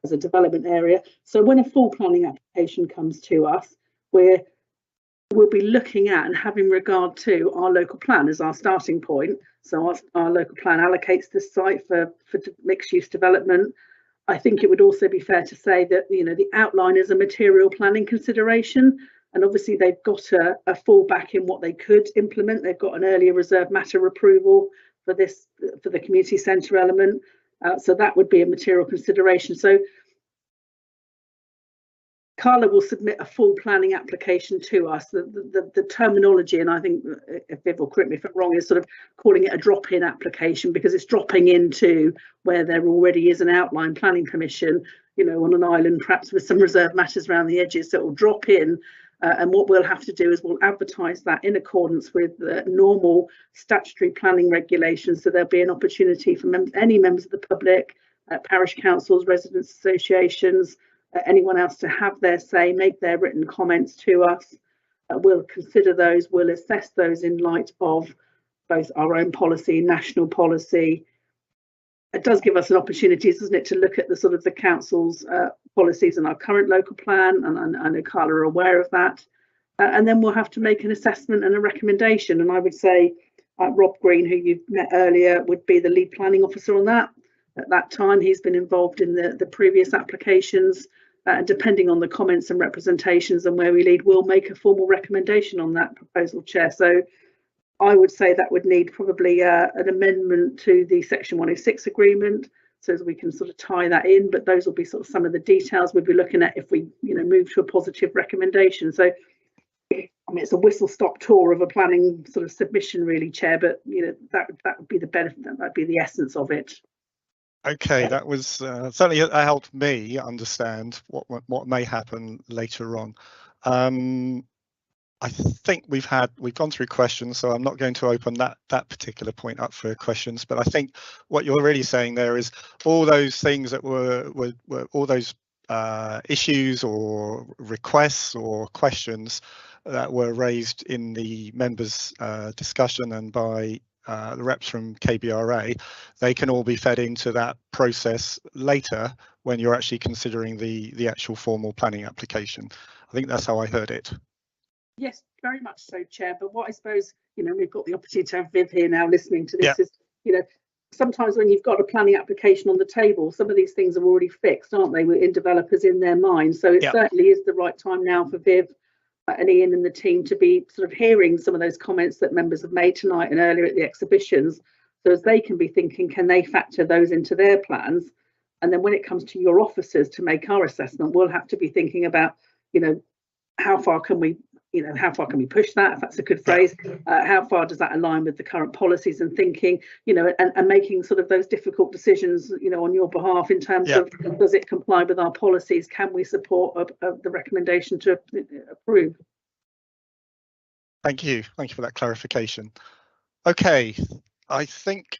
as a development area. So when a full planning application comes to us, we'll be looking at and having regard to our local plan as our starting point. So our local plan allocates this site for mixed use development. I think it would also be fair to say that, you know, the outline is a material planning consideration, and obviously they've got a fallback in what they could implement. They've got an earlier reserve matter approval for this, for the community centre element. So that would be a material consideration. So Carla will submit a full planning application to us. The terminology, and I think if Viv will correct me if I'm wrong, is sort of calling it a drop-in application, because it's dropping into where there already is an outline planning permission, you know, on an island, perhaps with some reserve matters around the edges. So it will drop in, and what we'll have to do is we'll advertise that in accordance with the normal statutory planning regulations. So there'll be an opportunity for any members of the public, parish councils, residents associations, anyone else to have their say, make their written comments to us. We'll consider those, we'll assess those in light of both our own policy, national policy. It does give us an opportunity, doesn't it, to look at the sort of the council's policies and our current local plan, and I know Carla are aware of that. And then we'll have to make an assessment and a recommendation. And I would say Rob Green, who you've met earlier, would be the lead planning officer on that. At that time, he's been involved in the previous applications, and depending on the comments and representations and where we lead, we'll make a formal recommendation on that proposal, Chair. So I would say that would need probably an amendment to the Section 106 agreement, so as we can sort of tie that in. But those will be sort of some of the details we'd be looking at if we, you know, move to a positive recommendation. So I mean, it's a whistle-stop tour of a planning sort of submission, really, Chair. But you know, that would be the benefit. That would be the essence of it. Okay, that was certainly helped me understand what may happen later on. I think we've gone through questions, so I'm not going to open that particular point up for questions. But I think what you're really saying there is all those things that were all those issues or requests or questions that were raised in the members' discussion and by the reps from KBRA, they can all be fed into that process later when you're actually considering the actual formal planning application. I think that's how I heard it. Yes, very much so, Chair. But what I suppose, you know, we've got the opportunity to have Viv here now listening to this, is, you know, sometimes when you've got a planning application on the table, some of these things are already fixed, aren't they, in developers in their mind. So it certainly is the right time now for Viv and Ian and the team to be sort of hearing some of those comments that members have made tonight and earlier at the exhibitions, so as they can be thinking, can they factor those into their plans? And then when it comes to your officers to make our assessment, we'll have to be thinking about, you know, how far can we push that, if that's a good phrase? How far does that align with the current policies and thinking, you know, and making sort of those difficult decisions, you know, on your behalf in terms of, does it comply with our policies? Can we support the recommendation to approve? Thank you for that clarification. Okay, I think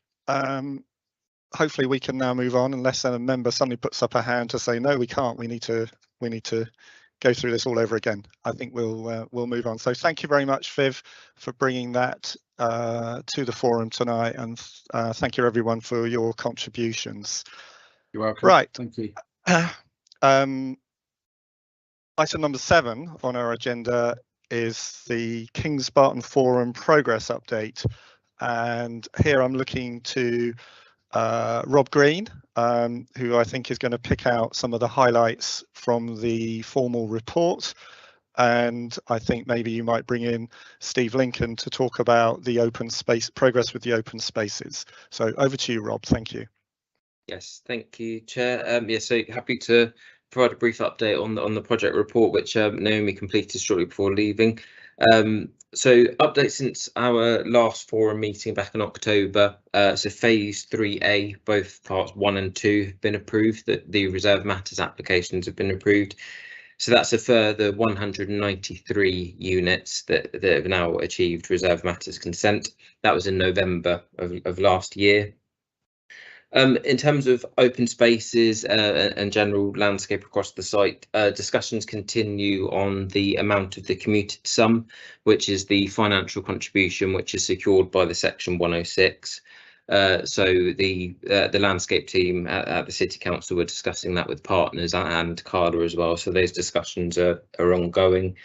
hopefully we can now move on, unless a member suddenly puts up a hand to say no, we can't, we need to go through this all over again. I think we'll move on. So thank you very much, Viv, for bringing that to the forum tonight, and thank you everyone for your contributions. You're welcome. Right. Thank you. Item number 7 on our agenda is the Kings Barton Forum progress update, and here I'm looking to Rob Green, who I think is going to pick out some of the highlights from the formal report, and I think maybe you might bring in Steve Lincoln to talk about the open space progress with the open spaces. So over to you, Rob. Thank you. Yes, thank you, Chair. Yeah, so happy to provide a brief update on the project report, which Naomi completed shortly before leaving. So update since our last forum meeting back in October. So phase 3A, both parts 1 and 2 have been approved, that the reserve matters applications have been approved. So that's a further 193 units that have now achieved reserve matters consent. That was in November of last year. In terms of open spaces and general landscape across the site, discussions continue on the amount of the commuted sum, which is the financial contribution which is secured by the Section 106. So the landscape team at the City Council were discussing that with partners and Carla as well. So those discussions are ongoing.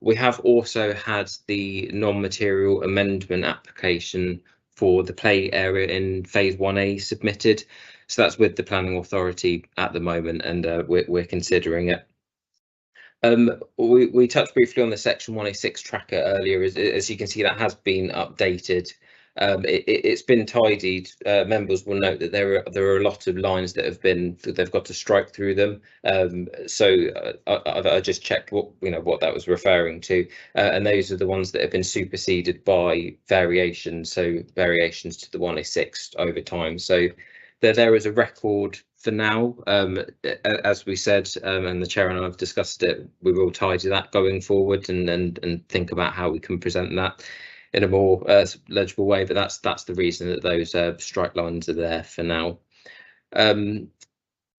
We have also had the non-material amendment application for the play area in phase 1A submitted. So that's with the planning authority at the moment, and we're considering it. We touched briefly on the Section 106 tracker earlier. As you can see, that has been updated. It's been tidied. Members will note that there are a lot of lines that they've got to strike through them. So I just checked what that was referring to, and those are the ones that have been superseded by variations. So variations to the 106 over time. So there is a record for now. As we said, and the chair and I have discussed it, we will tidy that going forward and think about how we can present that in a more legible way, but that's the reason that those strike lines are there for now.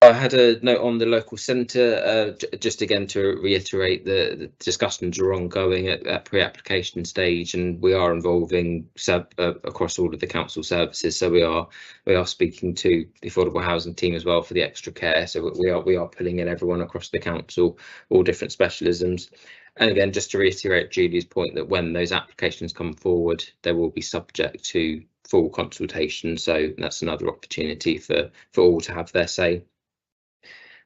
I had a note on the local centre, just again to reiterate the discussions are ongoing at pre-application stage, and we are involving across all of the council services. So we are speaking to the affordable housing team as well for the extra care. So we are pulling in everyone across the council, all different specialisms. And again, just to reiterate Julie's point that when those applications come forward, they will be subject to full consultation. So that's another opportunity for all to have their say.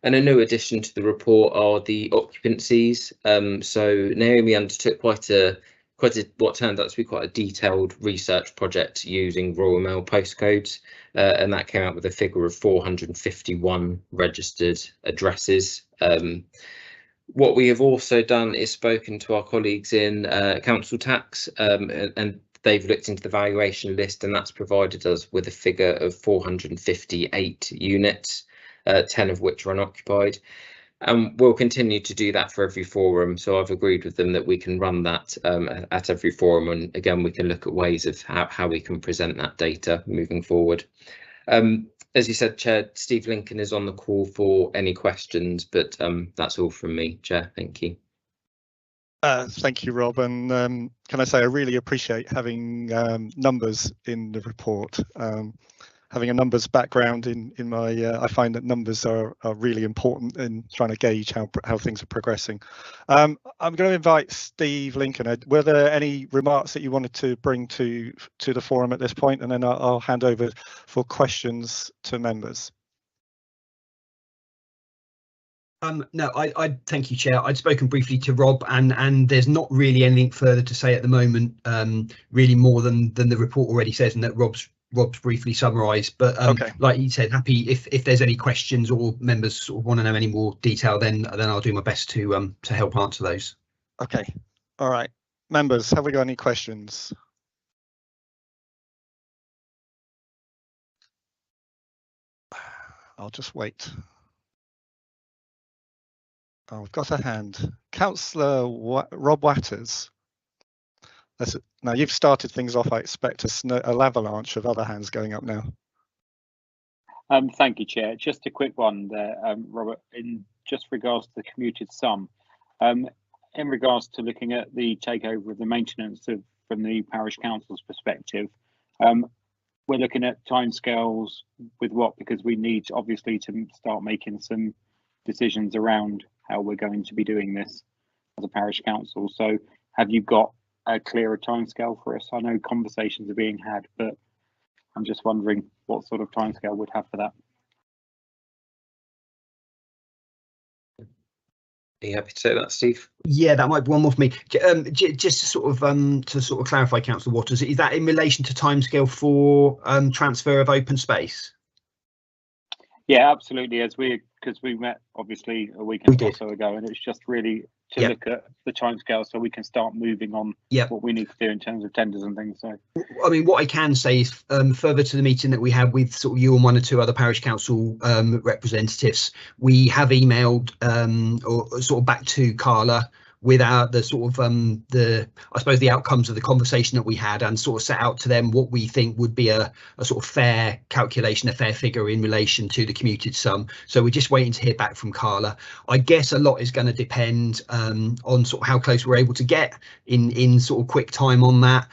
And a new addition to the report are the occupancies. So Naomi undertook quite a what turned out to be quite a detailed research project using Royal Mail postcodes, and that came out with a figure of 451 registered addresses. What we have also done is spoken to our colleagues in council tax, and they've looked into the valuation list, and that's provided us with a figure of 458 units, 10 of which are unoccupied. And we'll continue to do that for every forum. So I've agreed with them that we can run that at every forum, and again we can look at ways of how we can present that data moving forward. As you said, Chair, Steve Lincoln is on the call for any questions, but that's all from me, Chair. Thank you. Thank you, Rob. And can I say I really appreciate having numbers in the report. Having a numbers background in my, I find that numbers are really important in trying to gauge how things are progressing. I'm going to invite Steve Lincoln. Were there any remarks that you wanted to bring to the forum at this point, and then I'll hand over for questions to members. No, I thank you, Chair. I'd spoken briefly to Rob, and there's not really anything further to say at the moment, really more than the report already says, and that Rob's briefly summarised. But okay, like you said, happy if there's any questions or members sort of want to know any more detail, then I'll do my best to help answer those. Okay, all right, members, have we got any questions? I'll just wait. Oh, we've got a hand. Councillor Rob Watters. Now you've started things off. I expect a avalanche of other hands going up now. Thank you, Chair. Just a quick one there, Robert, in just regards to the commuted sum. In regards to looking at the takeover of the maintenance from the parish council's perspective, we're looking at timescales with what, because we need obviously to start making some decisions around how we're going to be doing this as a parish council. So have you got a clearer timescale for us? I know conversations are being had, but I'm just wondering what sort of timescale we'd have for that. Are you happy to say that, Steve? Yeah, that might be one more for me. Just to sort of clarify, Councillor Waters, is that in relation to timescale for transfer of open space? Yeah, absolutely. Because we met obviously a week or so ago, and it's just really to look at the timescale so we can start moving on what we need to do in terms of tenders and things. So, I mean, what I can say is further to the meeting that we had with sort of you and one or two other parish council representatives, we have emailed or sort of back to Carla the sort of I suppose the outcomes of the conversation that we had, and sort of set out to them what we think would be a sort of fair calculation, a fair figure in relation to the commuted sum. So we're just waiting to hear back from Carla. I guess a lot is going to depend on sort of how close we're able to get in sort of quick time on that.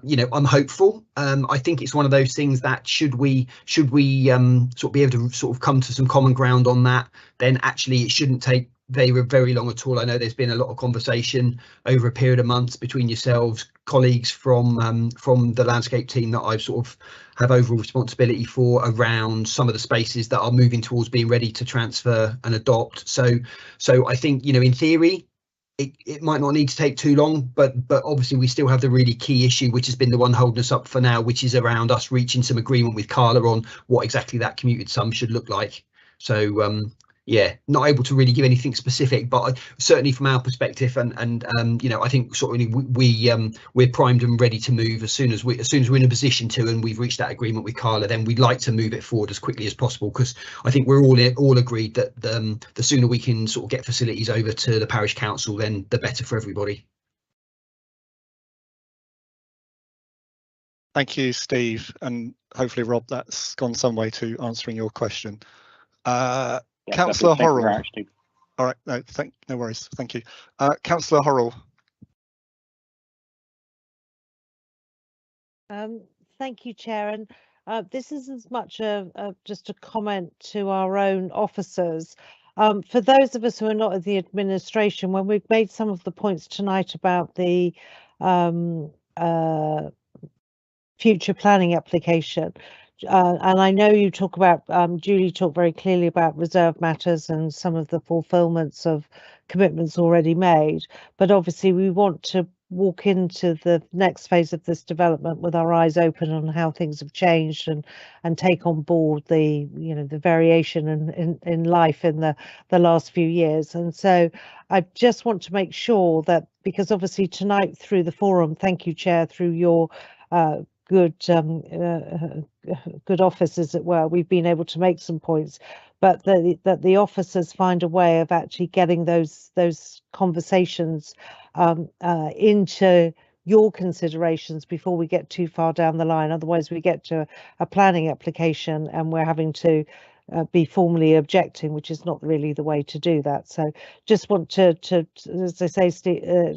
You know, I'm hopeful. I think it's one of those things that should we sort of be able to sort of come to some common ground on that, then actually it shouldn't take very long at all. I know there's been a lot of conversation over a period of months between yourselves, colleagues from the landscape team that I've sort of have overall responsibility for, around some of the spaces that are moving towards being ready to transfer and adopt. So I think, you know, in theory it might not need to take too long, but obviously we still have the really key issue, which has been the one holding us up for now, which is around us reaching some agreement with Carla on what exactly that commuted sum should look like. So yeah, not able to really give anything specific, but certainly from our perspective, and you know, I think sort of we're primed and ready to move as soon as we're in a position to, and we've reached that agreement with Carla. Then we'd like to move it forward as quickly as possible, because I think we're all agreed that the sooner we can sort of get facilities over to the parish council, then the better for everybody. Thank you, Steve, and hopefully, Rob, that's gone some way to answering your question. Councillor Horrell. All right, no worries. Thank you. Councillor Horrell. Thank you, Chair. And this is as much just a comment to our own officers. For those of us who are not in the administration, when we've made some of the points tonight about the future planning application, and I know you talk about, Julie talked very clearly about reserve matters and some of the fulfilments of commitments already made, but obviously we want to walk into the next phase of this development with our eyes open on how things have changed, and take on board the, you know, the variation in life in the last few years. And so I just want to make sure that, because obviously tonight through the forum, thank you, Chair, through your good office, as it were, we've been able to make some points, but that the officers find a way of actually getting those conversations into your considerations before we get too far down the line. Otherwise we get to a planning application and we're having to be formally objecting, which is not really the way to do that. So just want to as I say,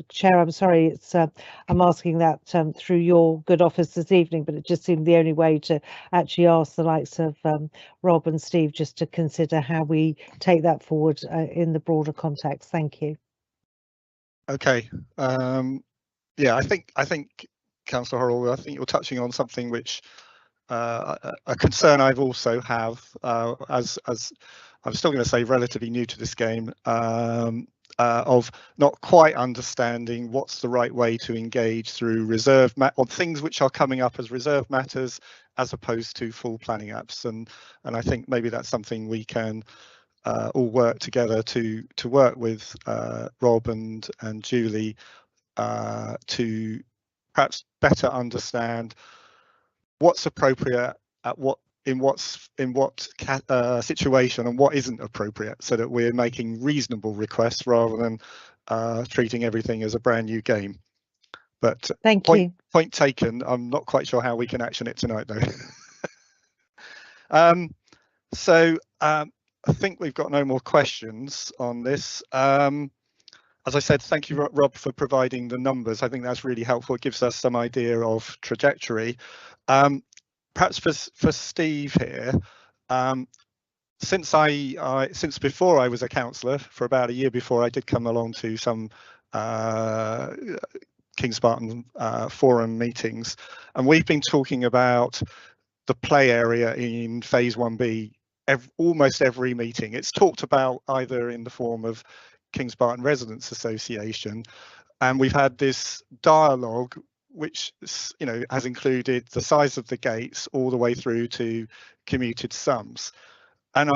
Chair, I'm sorry, it's I'm asking that through your good office this evening, but it just seemed the only way to actually ask the likes of Rob and Steve just to consider how we take that forward in the broader context. Thank you. Okay. Yeah, I think Councillor Horrell, I think you're touching on something which a concern I've also have, as I'm still going to say relatively new to this game, of not quite understanding what's the right way to engage through reserve on things which are coming up as reserve matters as opposed to full planning apps, and I think maybe that's something we can all work together to work with Rob and Julie to perhaps better understand what's appropriate at in what situation and what isn't appropriate, so that we're making reasonable requests rather than treating everything as a brand new game. But point taken. I'm not quite sure how we can action it tonight, though. So I think we've got no more questions on this. As I said, thank you, Rob, for providing the numbers. I think that's really helpful. It gives us some idea of trajectory. Perhaps for Steve here, since before I was a councillor, for about a year before, I did come along to some Kings Barton forum meetings, and we've been talking about the play area in phase 1B almost every meeting. It's talked about either in the form of Kings Barton Residents Association, and we've had this dialogue which, you know, has included the size of the gates all the way through to commuted sums, and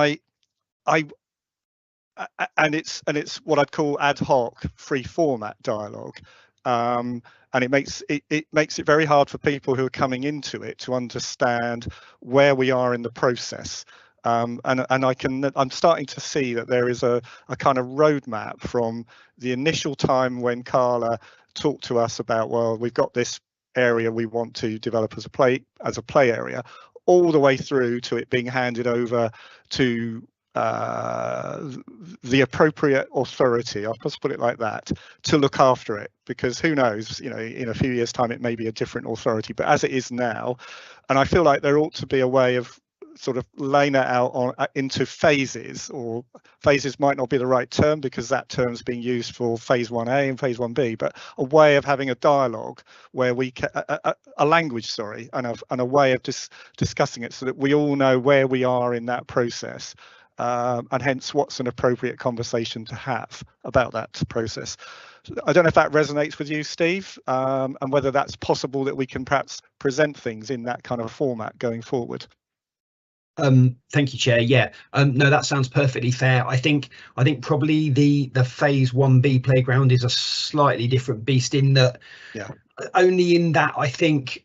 it's what I'd call ad hoc free format dialogue, and it makes it very hard for people who are coming into it to understand where we are in the process. And I'm starting to see that there is a kind of roadmap from the initial time when Carla talked to us about, well, we've got this area we want to develop as a play area, all the way through to it being handed over to the appropriate authority, I'll just put it like that, to look after it, because who knows, you know, in a few years' time it may be a different authority, but as it is now, and I feel like there ought to be a way of sort of laying it out into phases, or phases might not be the right term because that term's being used for phase 1A and phase 1B, but a way of having a dialogue where we can, a language, sorry, and a way of discussing it so that we all know where we are in that process, and hence what's an appropriate conversation to have about that process. I don't know if that resonates with you, Steve, and whether that's possible that we can perhaps present things in that kind of format going forward. Thank you, Chair. Yeah, no, that sounds perfectly fair. I think probably the phase 1B playground is a slightly different beast in that, yeah, only in that I think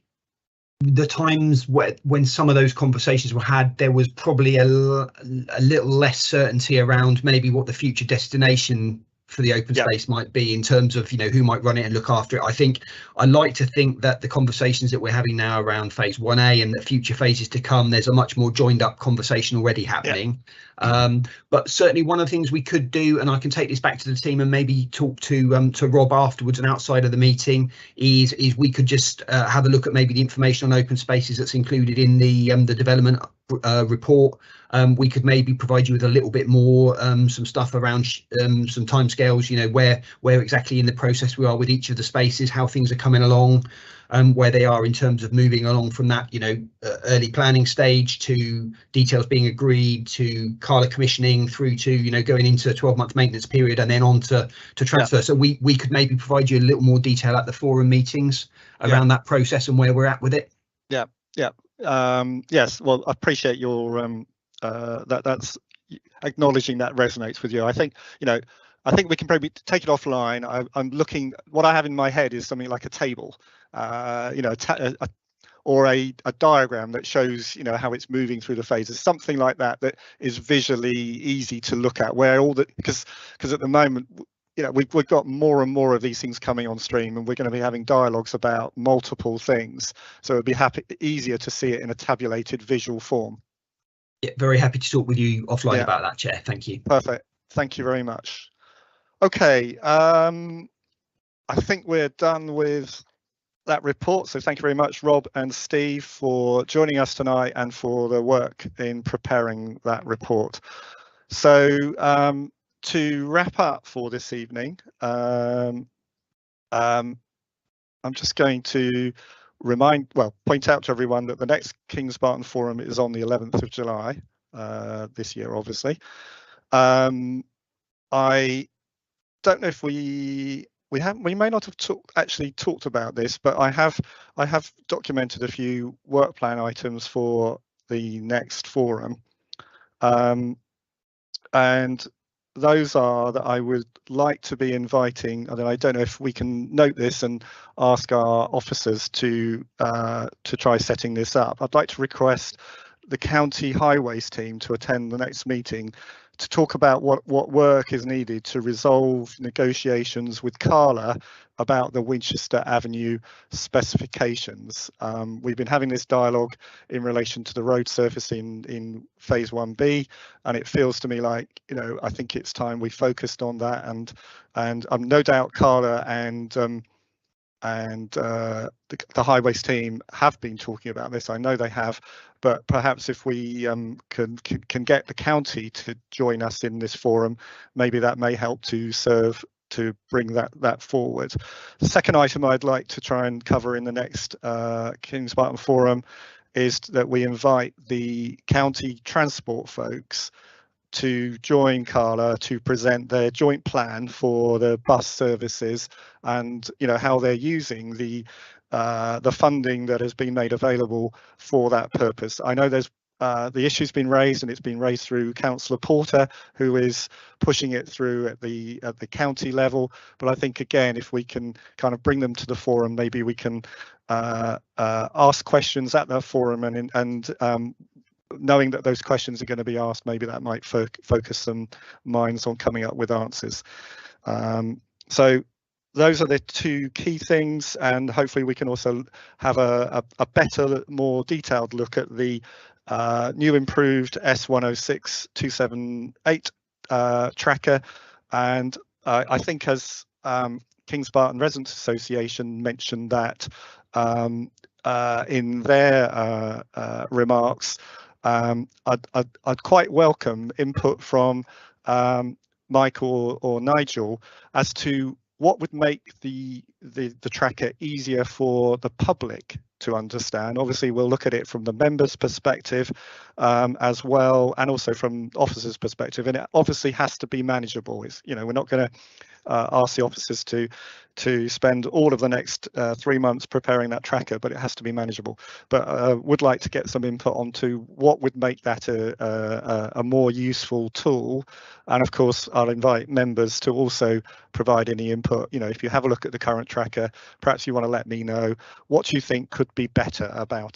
the times when some of those conversations were had, there was probably a little less certainty around maybe what the future destination for the open space might be in terms of, you know, who might run it and look after it. I like to think that the conversations that we're having now around phase 1A and the future phases to come, there's a much more joined up conversation already happening. But certainly one of the things we could do, and I can take this back to the team and maybe talk to Rob afterwards and outside of the meeting, is we could just have a look at maybe the information on open spaces that's included in the development report. We could maybe provide you with a little bit more, some stuff around some timescales, you know, where exactly in the process we are with each of the spaces, how things are coming along, where they are in terms of moving along from that, you know, early planning stage to details being agreed to Carla commissioning through to, you know, going into a 12-month maintenance period and then on to transfer. So we could maybe provide you a little more detail at the forum meetings around that process and where we're at with it. Yes, well, I appreciate your that's acknowledging that resonates with you. I think, you know, I think we can probably take it offline. I'm looking, what I have in my head is something like a table, you know, or a diagram that shows, you know, how it's moving through the phases, something like that, that is visually easy to look at, where all the, because at the moment, you know, we've got more and more of these things coming on stream, and we're going to be having dialogues about multiple things, so it'd be easier to see it in a tabulated visual form. Yeah, very happy to talk with you offline about that, Chair. Thank you. Perfect. Thank you very much. Okay, I think we're done with that report. So thank you very much, Rob and Steve, for joining us tonight and for the work in preparing that report. So to wrap up for this evening, I'm just going to point out to everyone that the next Kings Barton Forum is on the 11th of July this year, obviously. I don't know if we may not have actually talked about this, but I have documented a few work plan items for the next forum, and those are that I would like to be inviting, and I don't know if we can note this and ask our officers to try setting this up. I'd like to request the county highways team to attend the next meeting to talk about what work is needed to resolve negotiations with Carla about the Winchester Avenue specifications. We've been having this dialogue in relation to the road surface in phase 1B, and it feels to me like, you know, I think it's time we focused on that, and no doubt Carla and the highways team have been talking about this. I know they have, but perhaps if we can get the county to join us in this forum, maybe that may help to serve to bring that forward. The second item I'd like to try and cover in the next Kings Barton Forum is that we invite the county transport folks to join Carla to present their joint plan for the bus services, and, you know, how they're using the funding that has been made available for that purpose. I know there's the issue's been raised, and it's been raised through Councillor Porter, who is pushing it through at the county level. But I think, again, if we can kind of bring them to the forum, maybe we can ask questions at that forum and knowing that those questions are going to be asked, maybe that might focus some minds on coming up with answers. So those are the two key things, and hopefully we can also have a better, more detailed look at the new improved S106278 tracker. And I think, as Kings Barton Residents Association mentioned that in their remarks, I'd quite welcome input from Mike or Nigel as to what would make the tracker easier for the public to understand. Obviously, we'll look at it from the members' perspective as well, and also from officers' perspective. And it obviously has to be manageable. It's, you know, we're not going to ask the officers to spend all of the next 3 months preparing that tracker, but it has to be manageable. But would like to get some input onto what would make that a more useful tool. And of course, I'll invite members to also provide any input. You know, if you have a look at the current tracker, perhaps you want to let me know what you think could be better about it.